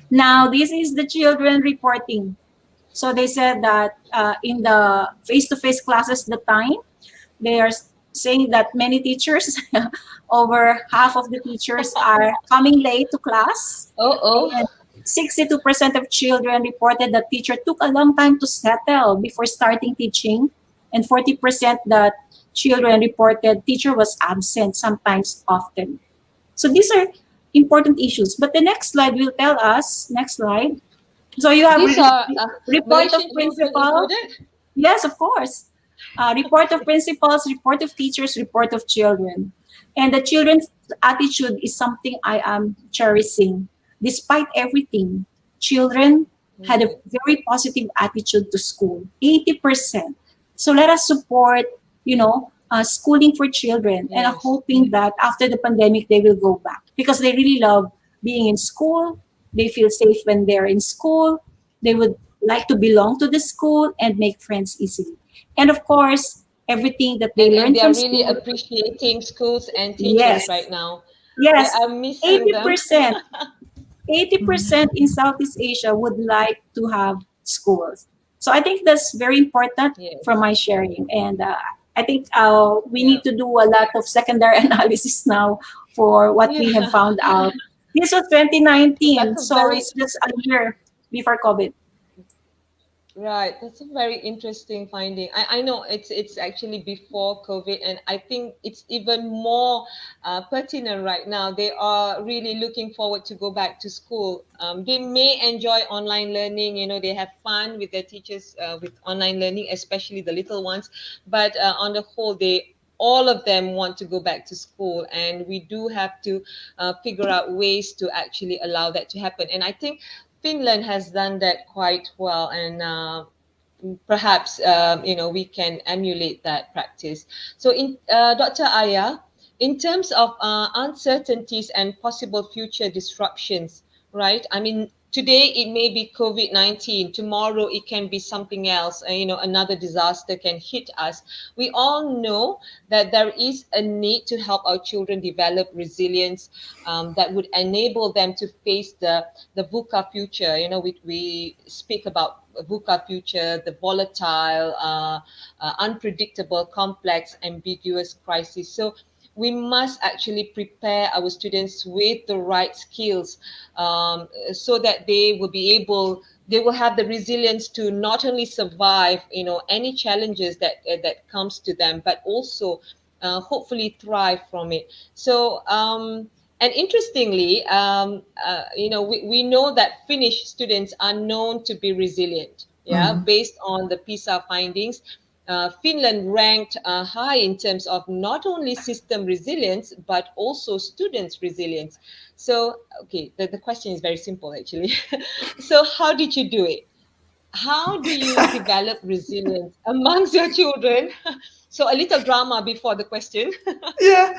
Now, this is the children reporting. So they said that in the face-to-face classes, the time they are saying that many teachers, over half of the teachers, are coming late to class, Oh, oh. and 62% of children reported that teacher took a long time to settle before starting teaching, and 40% that children reported teacher was absent, sometimes often. So these are important issues. But the next slide will tell us, next slide. So you have These are report of Malaysian children principal. included? Yes, of course. Report of principals, report of teachers, report of children. And the children's attitude is something I am cherishing. Despite everything, children had a very positive attitude to school, 80%. So let us support, schooling for children. And I'm Yes. hoping that after the pandemic, they will go back because they really love being in school. They feel safe when they're in school. They would like to belong to the school and make friends easily. And of course, everything that they And learn they from are really school. appreciating schools and teachers right Yes, now. They yes, are missing them. 80%. 80% in Southeast Asia would like to have schools. So I think that's very important for Yes. my sharing. And I think we Yeah. need to do a lot of secondary analysis now for what we have Yeah. found out. This was That's 2019, a so very it's just a year before COVID. Right, that's a very interesting finding. I know it's actually before COVID, and I think it's even more pertinent right now. They are really looking forward to go back to school. They may enjoy online learning, they have fun with their teachers with online learning, especially the little ones. But on the whole, all of them want to go back to school, and we do have to figure out ways to actually allow that to happen. And I think Finland has done that quite well, and perhaps we can emulate that practice. So, in Dr. Aya, in terms of uncertainties and possible future disruptions, right? I mean, today it may be COVID-19, tomorrow it can be something else, another disaster can hit us. We all know that there is a need to help our children develop resilience that would enable them to face the VUCA future. We speak about VUCA future, the volatile, unpredictable, complex, ambiguous crisis. So we must actually prepare our students with the right skills so that they will have the resilience to not only survive, any challenges that comes to them, but also hopefully thrive from it. So, and interestingly, we know that Finnish students are known to be resilient. Yeah, based on the PISA findings, Finland ranked high in terms of not only system resilience but also students' resilience. So, okay, the question is very simple actually. So, how did you do it? How do you develop resilience amongst your children? So, a little drama before the question. Yeah,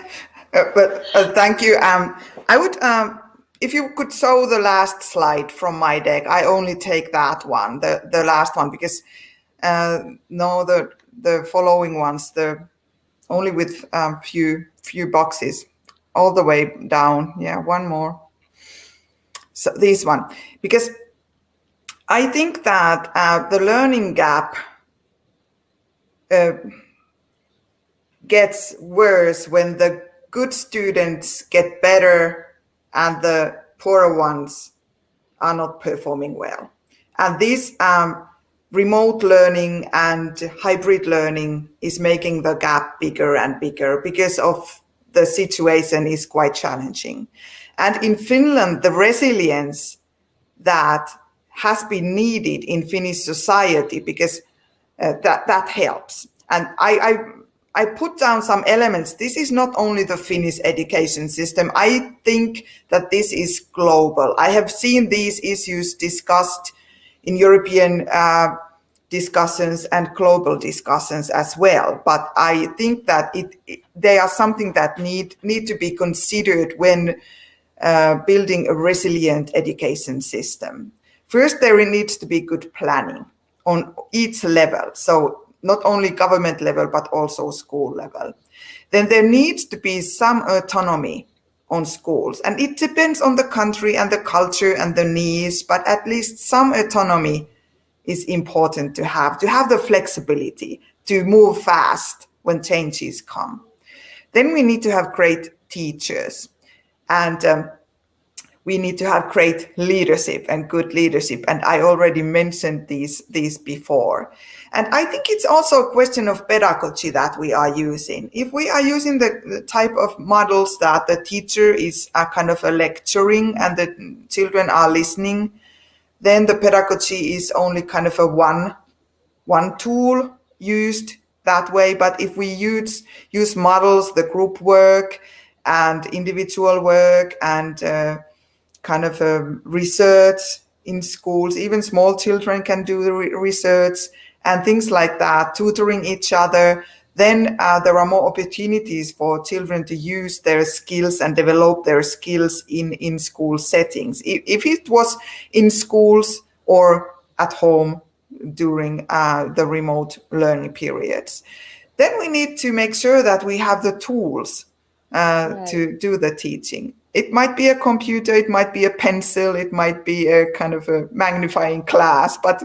but thank you. I would, if you could show the last slide from my deck. I only take that one, the last one, because no, the following ones, the only with few boxes, all the way down. Yeah, one more. So this one, because I think that the learning gap gets worse when the good students get better and the poorer ones are not performing well. And this remote learning and hybrid learning is making the gap bigger and bigger because of the situation is quite challenging. And in Finland, the resilience that has been needed in Finnish society, because that helps. And I put down some elements. This is not only the Finnish education system. I think that this is global. I have seen these issues discussed in European discussions and global discussions as well. But I think that they are something that need to be considered when building a resilient education system. First, there needs to be good planning on each level. So not only government level, but also school level. Then there needs to be some autonomy on schools. And it depends on the country and the culture and the needs, but at least some autonomy is important to have the flexibility to move fast when changes come. Then we need to have great teachers. And we need to have great leadership and good leadership. And I already mentioned these before. And I think it's also a question of pedagogy that we are using. If we are using the type of models that the teacher is a kind of a lecturing and the children are listening, then the pedagogy is only kind of a one tool used that way. But if we use models, the group work and individual work and kind of research in schools, even small children can do the research and things like that, tutoring each other, then there are more opportunities for children to use their skills and develop their skills in school settings. If it was in schools or at home during the remote learning periods, then we need to make sure that we have the tools to do the teaching. It might be a computer, it might be a pencil, it might be a kind of a magnifying glass, but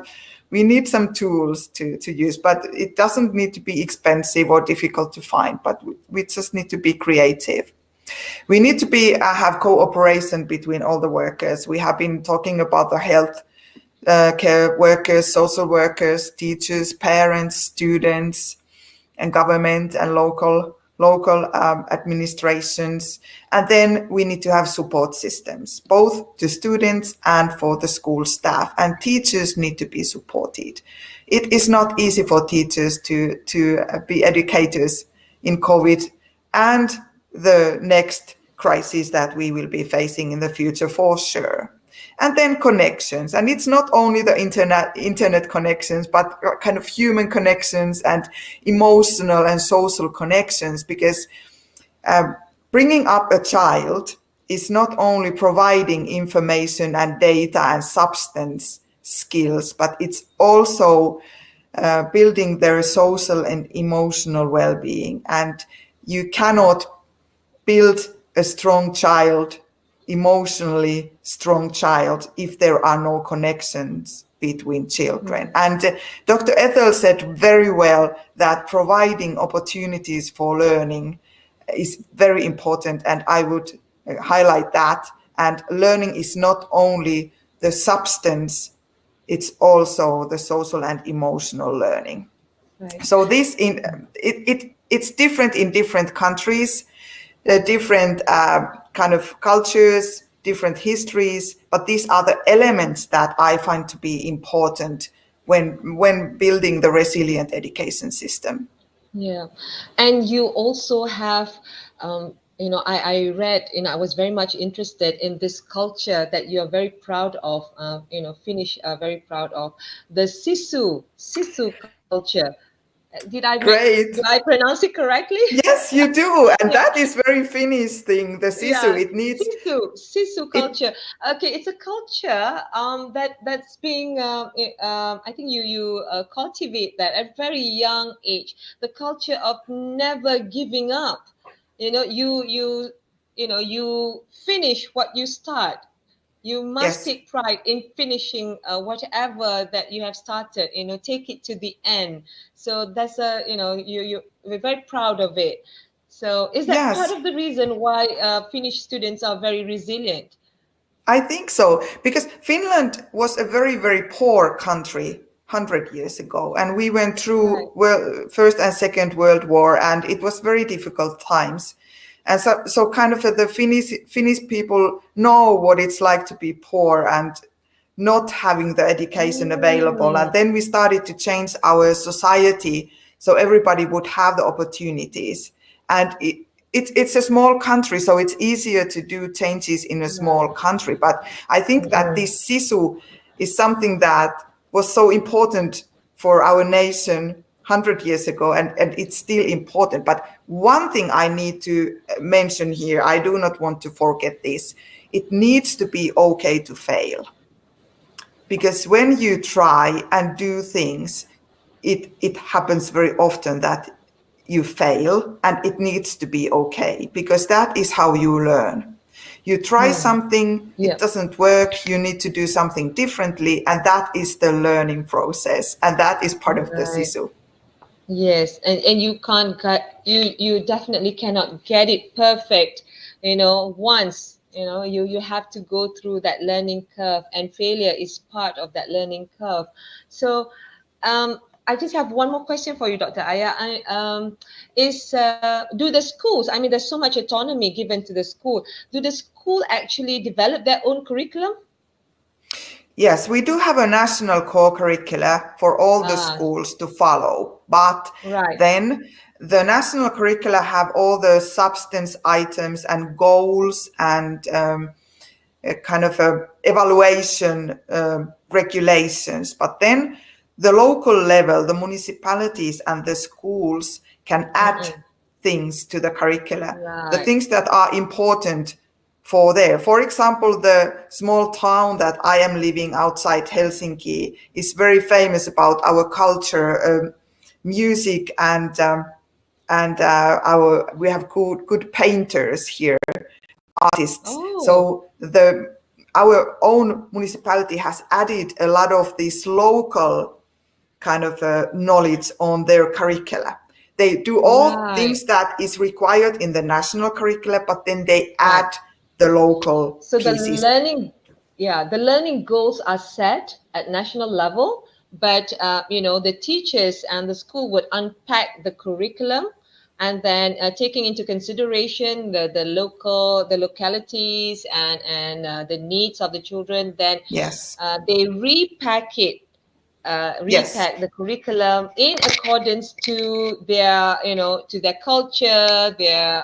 we need some tools to use. But it doesn't need to be expensive or difficult to find, but we just need to be creative. We need to have cooperation between all the workers. We have been talking about the health care workers, social workers, teachers, parents, students, and government and local administrations. And then we need to have support systems, both to students and for the school staff. And teachers need to be supported. It is not easy for teachers to be educators in COVID and the next crisis that we will be facing in the future for sure. And then connections. And it's not only the internet connections, but kind of human connections and emotional and social connections, because bringing up a child is not only providing information and data and substance skills, but it's also building their social and emotional well-being. And you cannot build a strong child, emotionally strong child, if there are no connections between children. And Dr. Ethel said very well that providing opportunities for learning is very important, and I would highlight that. And learning is not only the substance, it's also the social and emotional learning. Right. So it's different in different countries, different kind of cultures, different histories, but these are the elements that I find to be important when building the resilient education system. Yeah, and you also have, I read, I was very much interested in this culture that you are very proud of, Finnish are very proud of, the sisu culture. Did I pronounce it correctly? Yes, you do, and that is very Finnish thing. The sisu, yeah, it needs sisu culture. Okay, it's a culture that's being. I think you cultivate that at a very young age. The culture of never giving up. You finish what you start. You must take pride in finishing whatever that you have started. Take it to the end. So that's we're very proud of it. So is that part of the reason why Finnish students are very resilient? I think so, because Finland was a very, very poor country 100 years ago, and we went through First and Second World War, and it was very difficult times. And so kind of the Finnish people know what it's like to be poor and not having the education available. And then we started to change our society so everybody would have the opportunities. And it's a small country, so it's easier to do changes in a small country. But I think that this sisu is something that was so important for our nation 100 years ago, and it's still important. But one thing I need to mention here, I do not want to forget this, it needs to be okay to fail. Because when you try and do things, it happens very often that you fail, and it needs to be okay, because that is how you learn. You try something, it doesn't work, you need to do something differently, and that is the learning process, and that is part of the sisu. Yes, and you can't you definitely cannot get it perfect, once, you have to go through that learning curve, and failure is part of that learning curve. So I just have one more question for you, Dr. Aija. Do the schools, I mean, there's so much autonomy given to the school. Do the school actually develop their own curriculum? Yes, we do have a national core curricula for all the schools to follow, but right. then the national curricula have all the substance items and goals and a kind of evaluation regulations. But then the local level, the municipalities and the schools can add things to the curricula, the Right. things that are important for there. For example, the small town that I am living outside Helsinki is very famous about our culture, music, and we have good painters here, artists. Oh. So our own municipality has added a lot of this local kind of knowledge on their curricula. They do all things that is required in the national curricula, but then they add the local so pieces. the learning goals are set at national level, but the teachers and the school would unpack the curriculum, and then taking into consideration the localities and the needs of the children, then they repack it. Repack the curriculum in accordance to their, to their culture, their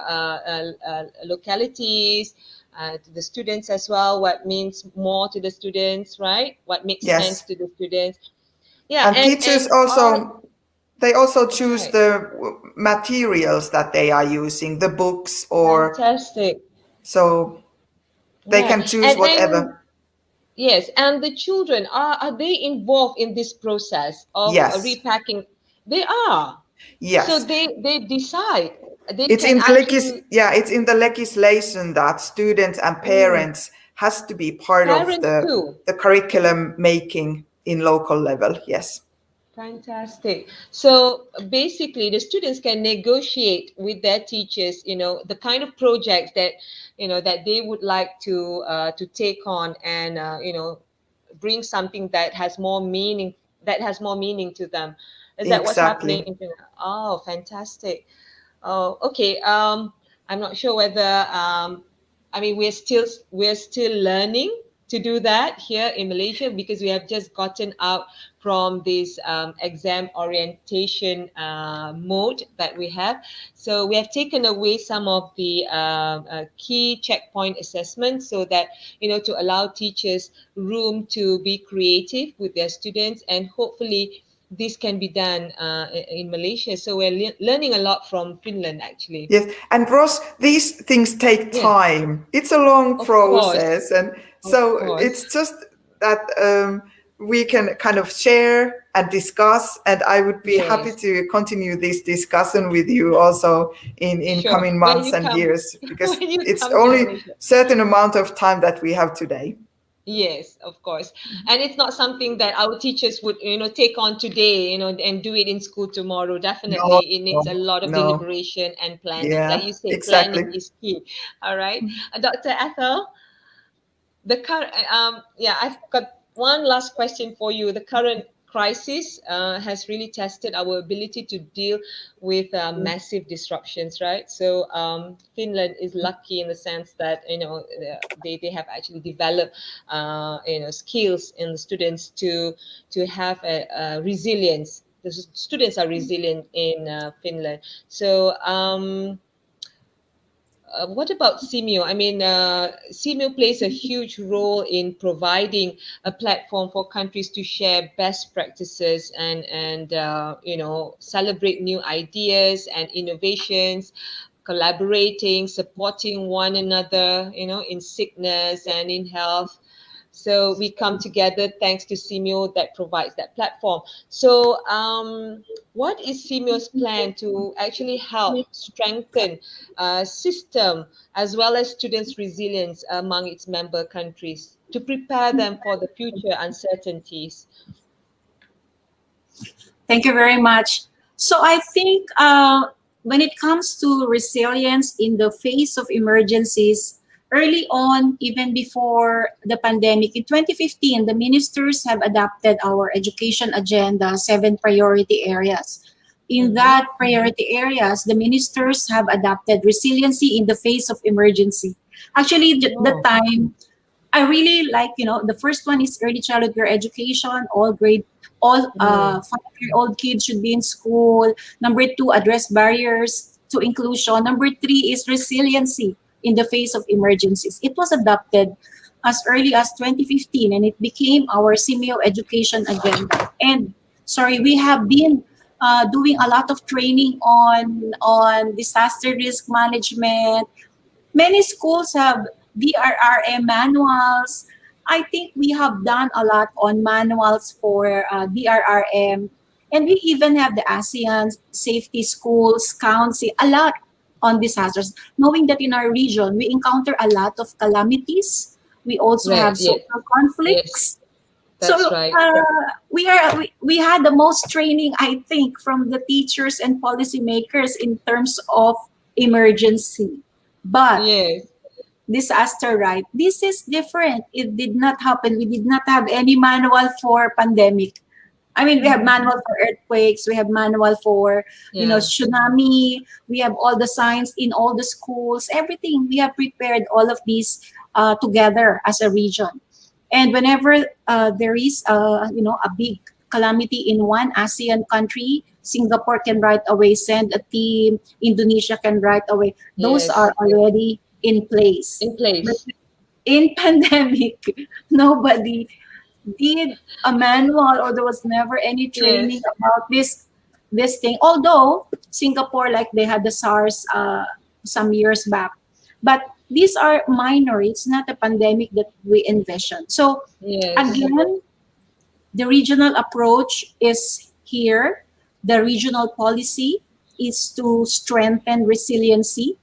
localities, to the students as well. What means more to the students, right? What makes sense to the students? Yeah, and teachers they also choose the materials that they are using, the books or. Fantastic. So they can choose whatever. Yes, and the children, are they involved in this process of repacking? They are. Yes. So they decide. It's in the legislation that students and parents has to be part of the curriculum making in local level. Yes. Fantastic. So basically, the students can negotiate with their teachers, the kind of projects that, that they would like to take on, and bring something that has more meaning to them. Is that what's happening? Oh, fantastic. Oh, okay. I'm not sure whether we're still learning to do that here in Malaysia, because we have just gotten out from this exam orientation mode that we have. So we have taken away some of the key checkpoint assessments, so that, to allow teachers room to be creative with their students, and hopefully this can be done in Malaysia. So we're learning a lot from Finland, actually. Yes, and Ros, these things take time. It's a long process, and so it's just that we can kind of share and discuss, and I would be happy to continue this discussion with you also in coming months and years, because it's only certain amount of time that we have today. Yes, of course. And it's not something that our teachers would, take on today, and do it in school tomorrow. Definitely, it needs a lot of deliberation and planning. Like you say, planning is key. All right. Dr. Ethel, I've got one last question for you. The current crisis has really tested our ability to deal with massive disruptions, right? So Finland is lucky in the sense that they have actually developed skills in the students to have a resilience. The students are resilient in Finland. So what about SEAMEO? SEAMEO plays a huge role in providing a platform for countries to share best practices and celebrate new ideas and innovations, collaborating, supporting one another, in sickness and in health. So we come together thanks to SEAMEO that provides that platform. So what is SEAMEO's plan to actually help strengthen system as well as students' resilience among its member countries to prepare them for the future uncertainties? Thank you very much. So I think when it comes to resilience in the face of emergencies, early on, even before the pandemic, in 2015, the ministers have adopted our education agenda, 7 priority areas. In that priority areas, the ministers have adopted resiliency in the face of emergency. Actually, the time, I really like, the first one is early childhood care education, all 5-year-old kids should be in school. Number 2, address barriers to inclusion. Number 3 is resiliency in the face of emergencies. It was adopted as early as 2015 and it became our SEAMEO education agenda. And sorry, we have been doing a lot of training on disaster risk management. Many schools have DRRM manuals. I think we have done a lot on manuals for DRRM. And we even have the ASEAN Safety Schools Council, a lot on disasters. Knowing that in our region, we encounter a lot of calamities. We also have social conflicts. That's right. We had the most training, I think, from the teachers and policymakers in terms of emergency. But disaster, right? This is different. It did not happen. We did not have any manual for pandemic. I mean, we have manual for earthquakes. We have manual for, tsunami. We have all the signs in all the schools. Everything. We have prepared all of these together as a region. And whenever there is, a big calamity in one ASEAN country, Singapore can right away send a team. Indonesia can right away. Those are already in place. But in pandemic, nobody did a manual or there was never any training about this thing. Although Singapore, like they had the SARS some years back. But these are minor. It's not a pandemic that we envision. So again, the regional approach is here. The regional policy is to strengthen resiliency.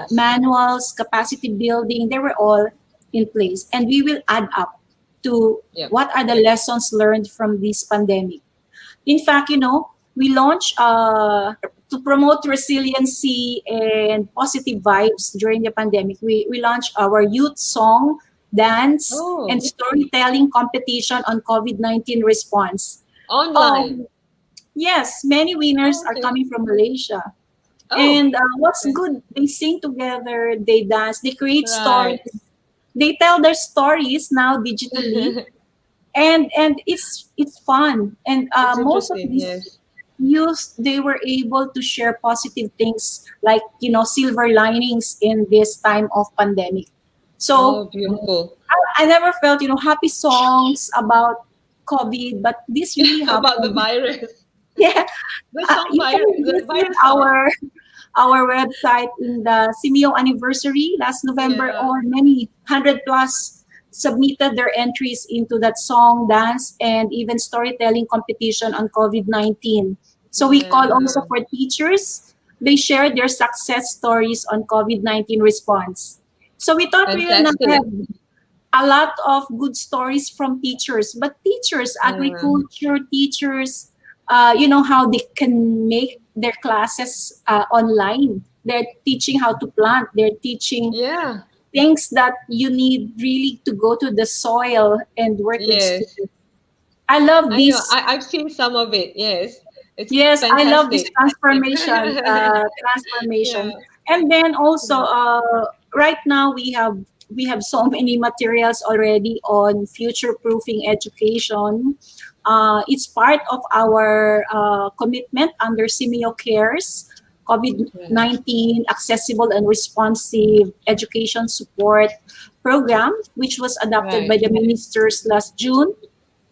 Manuals, capacity building, they were all in place. And we will add up to what are the lessons learned from this pandemic. In fact, we launched to promote resiliency and positive vibes during the pandemic. We launched our youth song, dance, and storytelling competition on COVID-19 response. Online? Yes, many winners are coming from Malaysia. And what's good, they sing together, they dance, they create stories. They tell their stories now digitally. and it's fun. And most of these youth, they were able to share positive things like, silver linings in this time of pandemic. So beautiful. I never felt, happy songs about COVID, but this really happened. About the virus. Yeah. The song visit our website in the SEAMEO anniversary last November, or many 100+ submitted their entries into that song, dance, and even storytelling competition on COVID-19. So we call also for teachers. They share their success stories on COVID-19 response. So we thought we will not have a lot of good stories from teachers, but teachers, agriculture teachers, how they can make their classes online. They're teaching how to plant. They're teaching things that you need really to go to the soil and work with students. I love this. I've seen some of it. Yes. It's fantastic. I love this transformation. And then also, right now we have so many materials already on future-proofing education. It's part of our commitment under SEAMEO Cares, COVID-19 Accessible and Responsive Education Support Program, which was adopted by the ministers last June.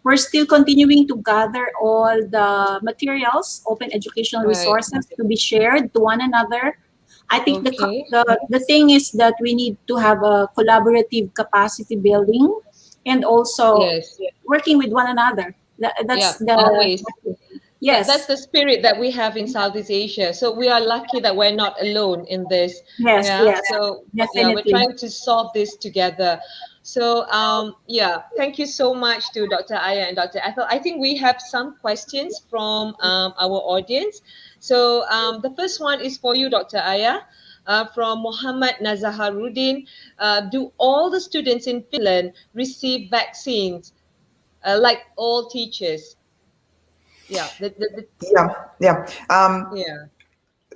We're still continuing to gather all the materials, open educational resources to be shared to one another. I think the thing is that we need to have a collaborative capacity building and also working with one another. That's always. That's the spirit that we have in Southeast Asia. So we are lucky that we're not alone in this. So we're trying to solve this together. So thank you so much to Dr. Aija and Dr. Ethel. I think we have some questions from our audience. So the first one is for you, Dr. Aija. from Muhammad Nazaharuddin. Do all the students in Finland receive vaccines like all teachers? Yeah, Yeah. yeah.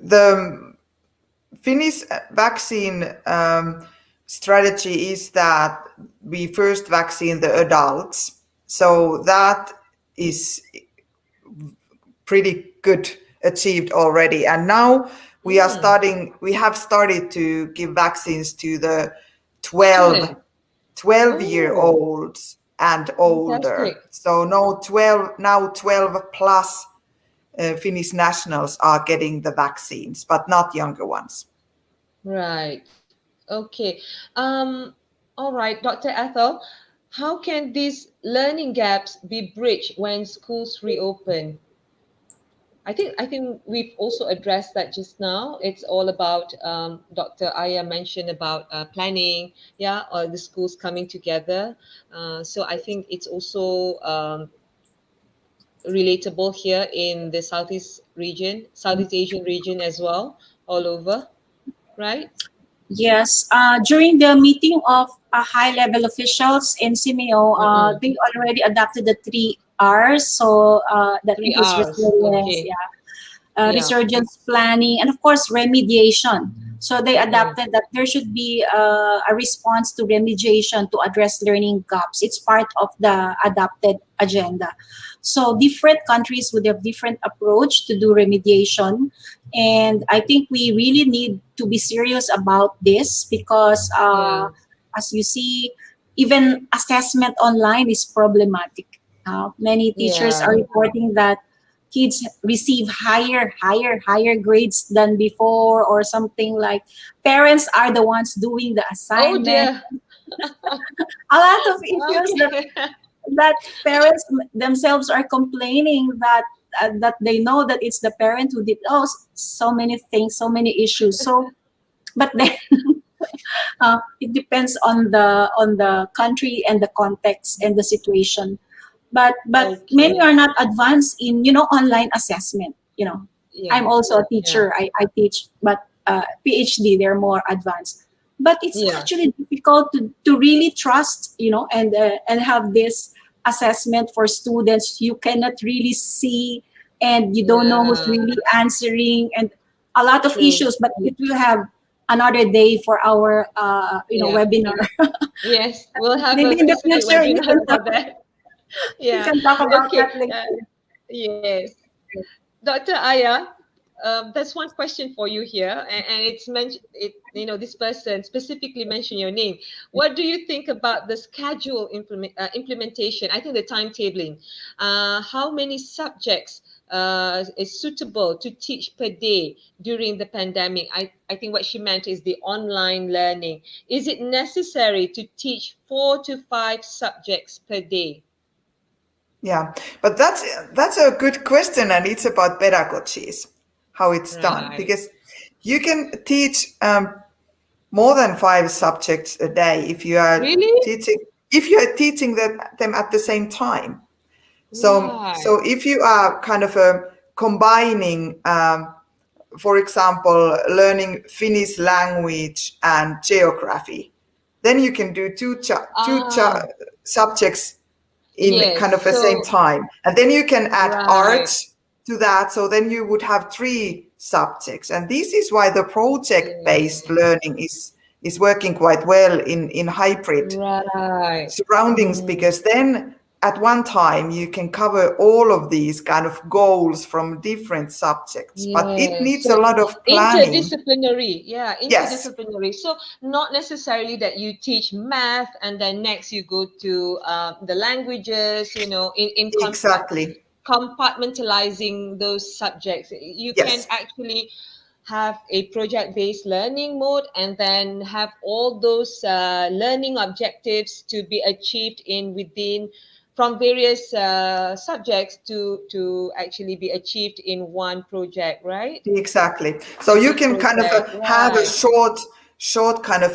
The Finnish vaccine strategy is that we first vaccine the adults. So that is pretty good achieved already. And now we have started to give vaccines to the 12 Student. 12-year Oh, olds and older. fantastic. So now 12 plus Finnish nationals are getting the vaccines, but not younger ones. Right. Okay. All right, Dr. Ethel, how can these learning gaps be bridged when schools reopen? I think we've also addressed that just now. It's all about Dr. Aya mentioned about planning, yeah, or the schools coming together. So I think it's also relatable here in the Southeast Asian region as well, all over, right? Yes, during the meeting of high-level officials in CMEO, Mm-mm. they already adopted the 3 Rs. So that Three includes hours. resilience, Okay. Yeah. resurgence planning, and of course remediation. So they Mm-mm. adapted that there should be a response to remediation to address learning gaps. It's part of the adopted agenda. So different countries would have different approach to do remediation, and I think we really need to be serious about this because, Yeah. as you see, even assessment online is problematic. Many teachers are Yeah. reporting that kids receive higher grades than before, or something like parents are the ones doing the Oh assignment. dear. A lot of issues that Okay. that parents themselves are complaining that that they know that it's the parent who did, oh, so many things, so many issues. So but then it depends on the country and the context and the situation. But many Okay. are not advanced in online assessment. I'm Yeah. also a Yeah. teacher. I teach, but PhD, they're more advanced. But it's Yeah. actually difficult to really trust, and have this assessment for students you cannot really see, and you don't know who's Yeah. really answering, and a lot of True. issues. But it will have another day for our Yeah. webinar. Yes. We'll have a Maybe in the specific future webinar about that. we Yeah. can talk about Okay. that later. Yes. Dr. Aya, there's one question for you here, and it's mentioned. This person specifically mentioned your name. What do you think about the schedule implementation? I think the timetabling. How many subjects is suitable to teach per day during the pandemic? I think what she meant is the online learning. Is it necessary to teach 4 to 5 subjects per day? Yeah, but that's a good question, and it's about pedagogies, how it's done, Right. because you can teach more than 5 subjects a day Really? if you are teaching them at the same time. So Right. if you are kind of combining, for example, learning Finnish language and geography, then you can do Ah, subjects in kind yes. of the same So, time. And then you can add right. arts to that. So then you would have 3 subjects. And this is why the project-based Yeah. learning is working quite well in hybrid Right. surroundings, Mm, because then at one time you can cover all of these kind of goals from different subjects. But it yes. needs a So lot of planning. interdisciplinary. Yeah, Yes, interdisciplinary. So not necessarily that you teach math and then next you go to the languages, exactly. compartmentalizing those subjects. You can Yes. actually have a project-based learning mode and then have all those learning objectives to be achieved in within from various subjects to actually be achieved in one project, right? Exactly. So A you big can kind of project, have a right? short kind of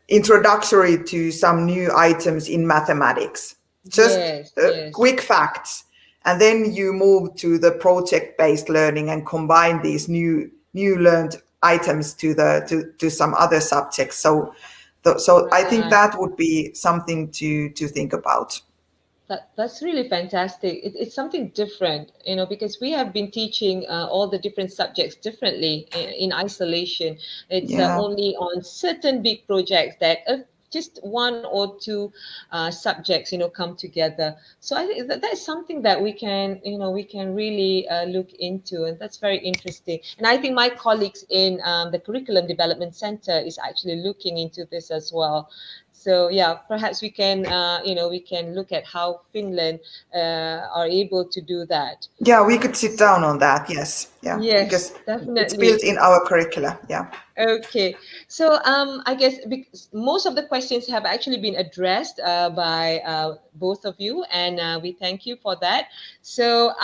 introductory to some new items in mathematics, just Yes, yes. quick facts, and then you move to the project-based learning and combine these new learned items to some other subjects. So I think that would be something to think about. That's really fantastic. It's something different, because we have been teaching all the different subjects differently in isolation. It's only on certain big projects that just one or two subjects, come together. So I think that's something that we can really look into, and that's very interesting. And I think my colleagues in the Curriculum Development Center is actually looking into this as well. So yeah, perhaps we can, we can look at how Finland are able to do that. Yeah, we could sit down on that. Yes, yeah, Yes, because it's built definitely. in our curricula. Yeah. Okay, so I guess because most of the questions have actually been addressed by both of you, and we thank you for that. So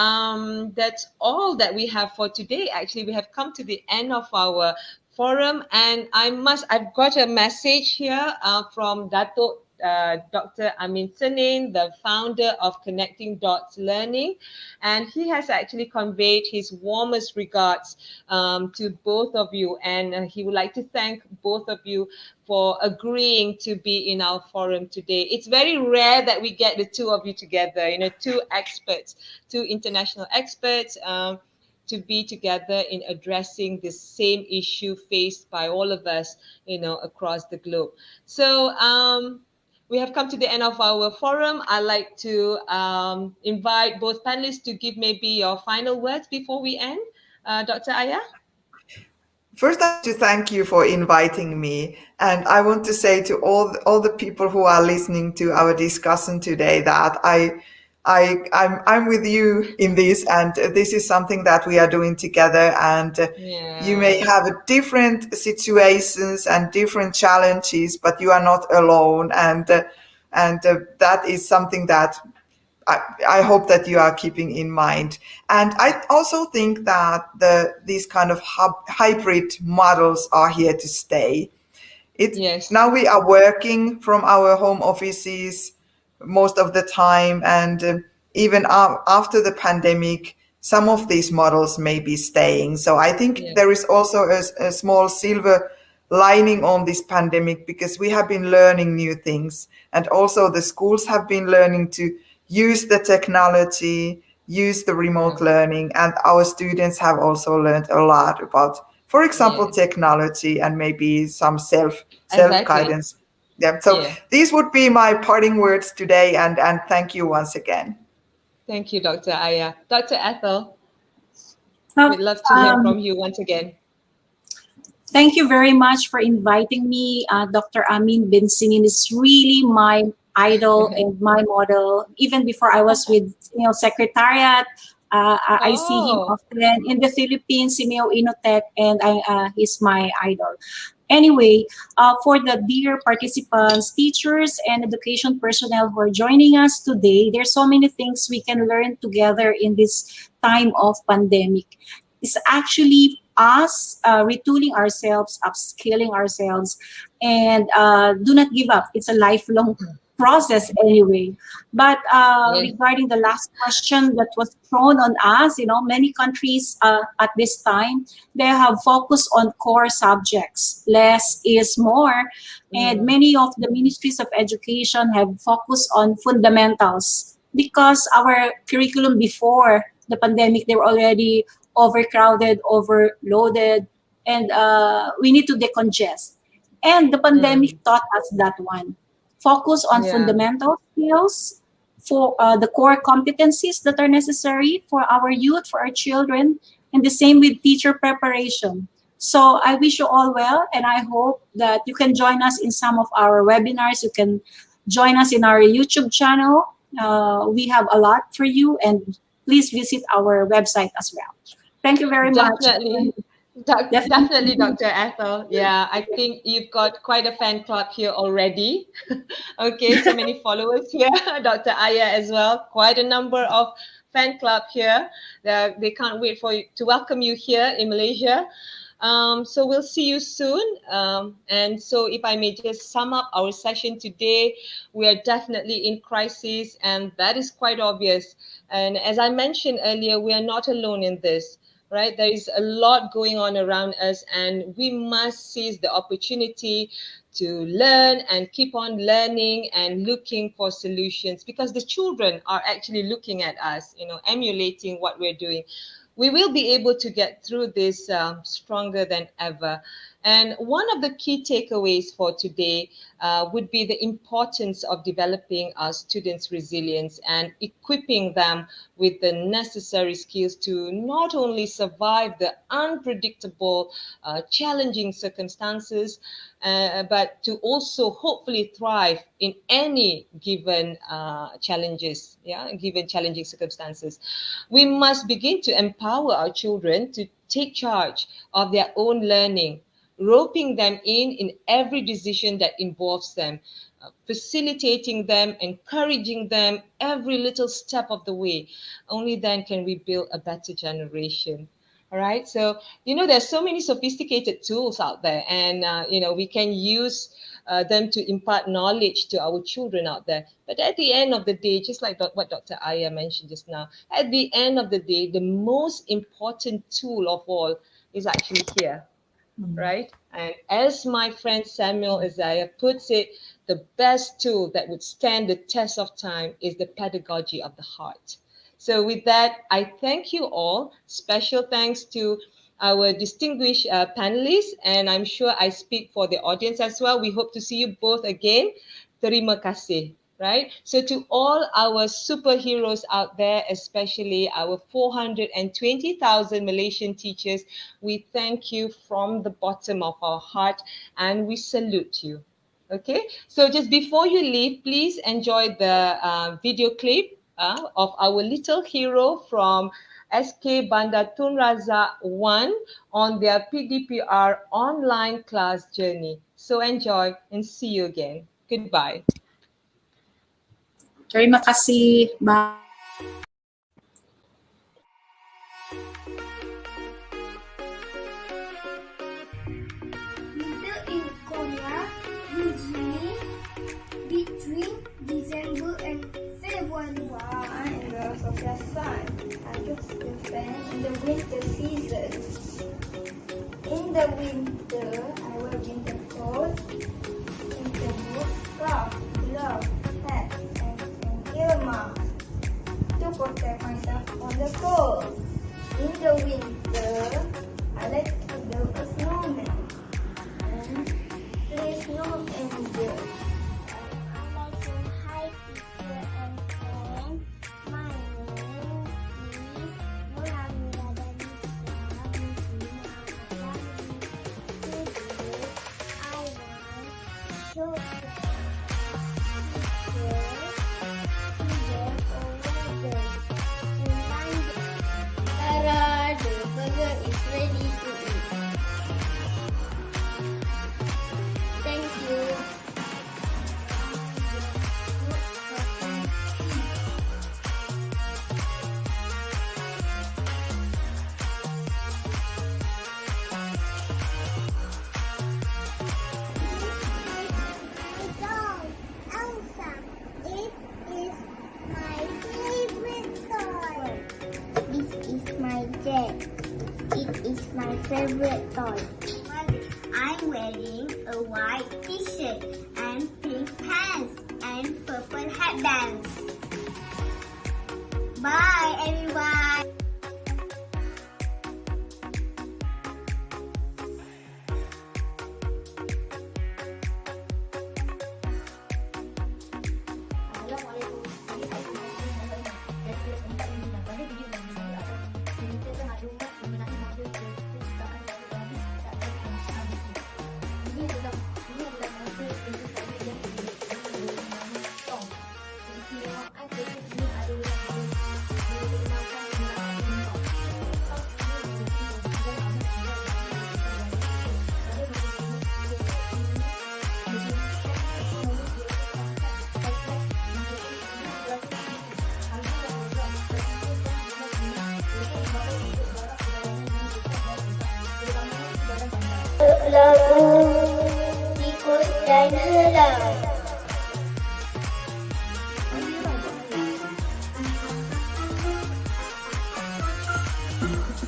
that's all that we have for today. Actually, we have come to the end of our forum, and I've got a message here from Dr. Amin Senin, the founder of Connecting Dots Learning, and he has actually conveyed his warmest regards to both of you, and he would like to thank both of you for agreeing to be in our forum today. It's very rare that we get the two of you together, two experts, two international experts, to be together in addressing the same issue faced by all of us, across the globe. So we have come to the end of our forum. I'd like to invite both panelists to give maybe your final words before we end. Dr. Aija? First, I want to thank you for inviting me, and I want to say to all the people who are listening to our discussion today that I'm with you in this, and this is something that we are doing together. And you may have different situations and different challenges, but you are not alone, and that is something that I hope that you are keeping in mind. And I also think that these kind of hybrid models are here to stay. Yes. Now we are working from our home offices most of the time, and even after the pandemic, some of these models may be staying. So I think there is also a small silver lining on this pandemic, because we have been learning new things, and also the schools have been learning to use the technology, use the remote learning, and our students have also learned a lot about, for example, technology and maybe some self-guidance. Yeah. So these would be my parting words today, and thank you once again. Thank you, Dr. Aija. Dr. Ethel, we'd love to hear from you once again. Thank you very much for inviting me. Dr. Amin bin Sinin is really my idol and my model. Even before I was with Secretariat, I see him often in the Philippines, SEAMEO Innotech, and he's my idol. Anyway, for the dear participants, teachers, and education personnel who are joining us today, there's so many things we can learn together in this time of pandemic. It's actually us retooling ourselves, upscaling ourselves, and do not give up. It's a lifelong process anyway. But regarding the last question that was thrown on us, many countries at this time, they have focused on core subjects. Less is more. And many of the ministries of education have focused on fundamentals, because our curriculum before the pandemic, they were already overcrowded, overloaded, and we need to decongest. And the pandemic taught us that one. Focus on fundamental skills for the core competencies that are necessary for our youth, for our children, and the same with teacher preparation. So I wish you all well, and I hope that you can join us in some of our webinars. You can join us in our YouTube channel. We have a lot for you, and please visit our website as well. Thank you very much. Definitely, Dr. Ethel. Yeah, I think you've got quite a fan club here already. Okay, so many followers here. Dr. Aija as well. Quite a number of fan club here. They can't wait to welcome you here in Malaysia. So we'll see you soon. And so if I may just sum up our session today, we are definitely in crisis, and that is quite obvious. And as I mentioned earlier, we are not alone in this. right? There is a lot going on around us, and we must seize the opportunity to learn and keep on learning and looking for solutions, because the children are actually looking at us, emulating what we're doing. We will be able to get through this stronger than ever. And one of the key takeaways for today would be the importance of developing our students' resilience and equipping them with the necessary skills to not only survive the unpredictable, challenging circumstances, but to also hopefully thrive in any given given challenging circumstances. We must begin to empower our children to take charge of their own learning, roping them in every decision that involves them, facilitating them, encouraging them every little step of the way. Only then can we build a better generation. All right. So, there's so many sophisticated tools out there, and, we can use them to impart knowledge to our children out there. But at the end of the day, just like what Dr. Aija mentioned just now, at the end of the day, the most important tool of all is actually here. Right? And as my friend Samuel Isaiah puts it, the best tool that would stand the test of time is the pedagogy of the heart. So with that, I thank you all. Special thanks to our distinguished panelists, and I'm sure I speak for the audience as well. We hope to see you both again. Terima kasih. Right? So to all our superheroes out there, especially our 420,000 Malaysian teachers, we thank you from the bottom of our heart, and we salute you. Okay, so just before you leave, please enjoy the video clip of our little hero from SK Bandar Tun Razak 1 on their PDPR online class journey. So enjoy and see you again. Goodbye. Terima kasih. Bye. Winter in Korea usually between December and February. Wow, I am the Sophia son. I just spend in the winter season. In the winter, I wear winter clothes, winter boots, scarf, gloves, hats, and ear mask to protect myself from the cold. In the winter, I like to build a snowman and play snow angel. I like to hi teacher and friend. My name is Mulamia Danisa. I want to show Tara, the burger is ready to eat. Thank you. Elsa, it is my favorite toy. This is my jet. It is my favorite toy. I'm wearing a white t-shirt and pink pants and purple headbands. Bye everyone. Lagu tikus dan helai.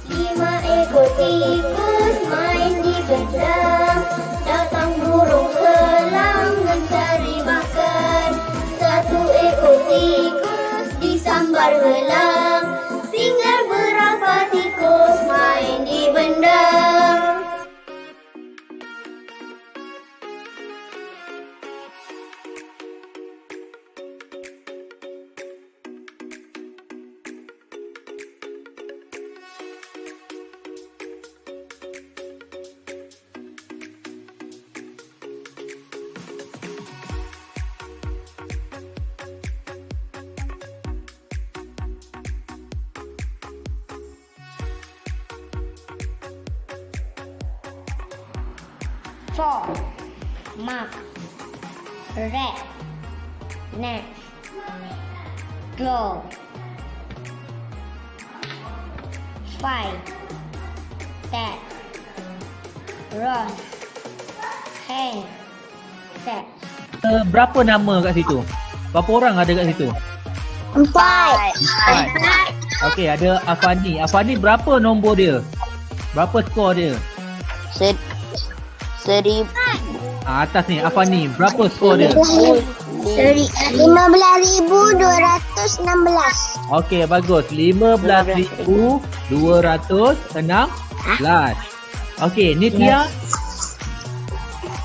Lima ekor tikus main di bendang. Datang burung elang mencari makan. Satu ekor tikus disambar elang. Tinggal berapa tikus main di bendang. Four, mark, red, next, glow. 5, that, rose, hang, set. Berapa nama kat situ? Berapa orang ada kat situ? 4. Okey, ada Afani. Afani berapa nombor dia? Berapa skor dia? 1,000. Atas ni Afani, berapa skor dia? 15,216. Okey, bagus. 15,216. Okey, Nitya.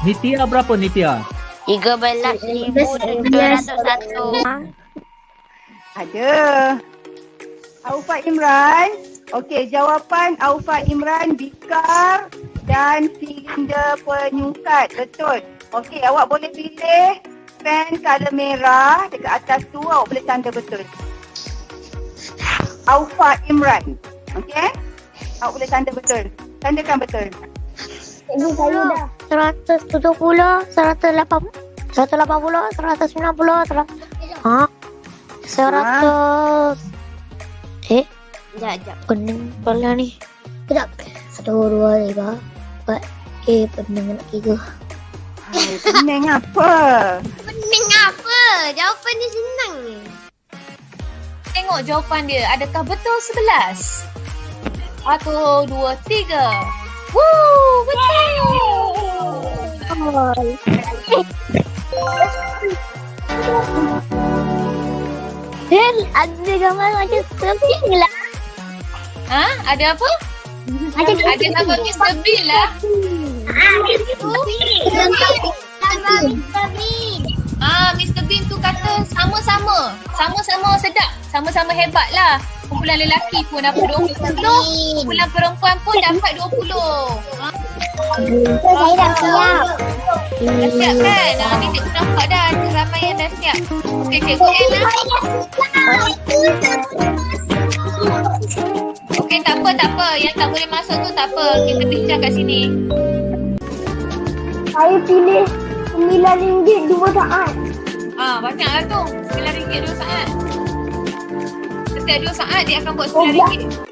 Nitya berapa Nitya? 13,201. Ada. Aufa Imran. Okey, jawapan Aufa Imran, bikar dan silinder penyungkat. Betul. Okey, awak boleh pilih pen color merah dekat atas tu, awak boleh tanda betul. Aufa Imran. Okey? Awak boleh tanda betul. Tandakan betul. 170, 180, 190, 100. 100. Sekejap. Pening kepala ni. Sekejap. 1, 2, 3, 4. Pening nak kira. Pening apa? Pening apa? Jawapan dia senang ni. Tengok jawapan dia. Adakah betul 11? 1, 2, 3. Woo! Betul! Dan ada gambar macam Mr. lah. Ha? Ada apa? Ada nama Mr. Bean lah. Mr. Bean tu kata sama-sama sedap, sama-sama hebat lah. Kumpulan lelaki pun dapat 20, kumpulan perempuan pun dapat 20. Saya dah siap. Dah siap kan? Ni cikgu nampak dah ada ramai yang dah siap. Okey, cikgu N lah. Okey, tak apa. Yang tak boleh masuk tu tak apa. Kita bincang kat sini. Saya pilih RM9 2 saat. Banyak lah tu. RM9 2 saat. Setiap 2 saat dia akan buat RM9.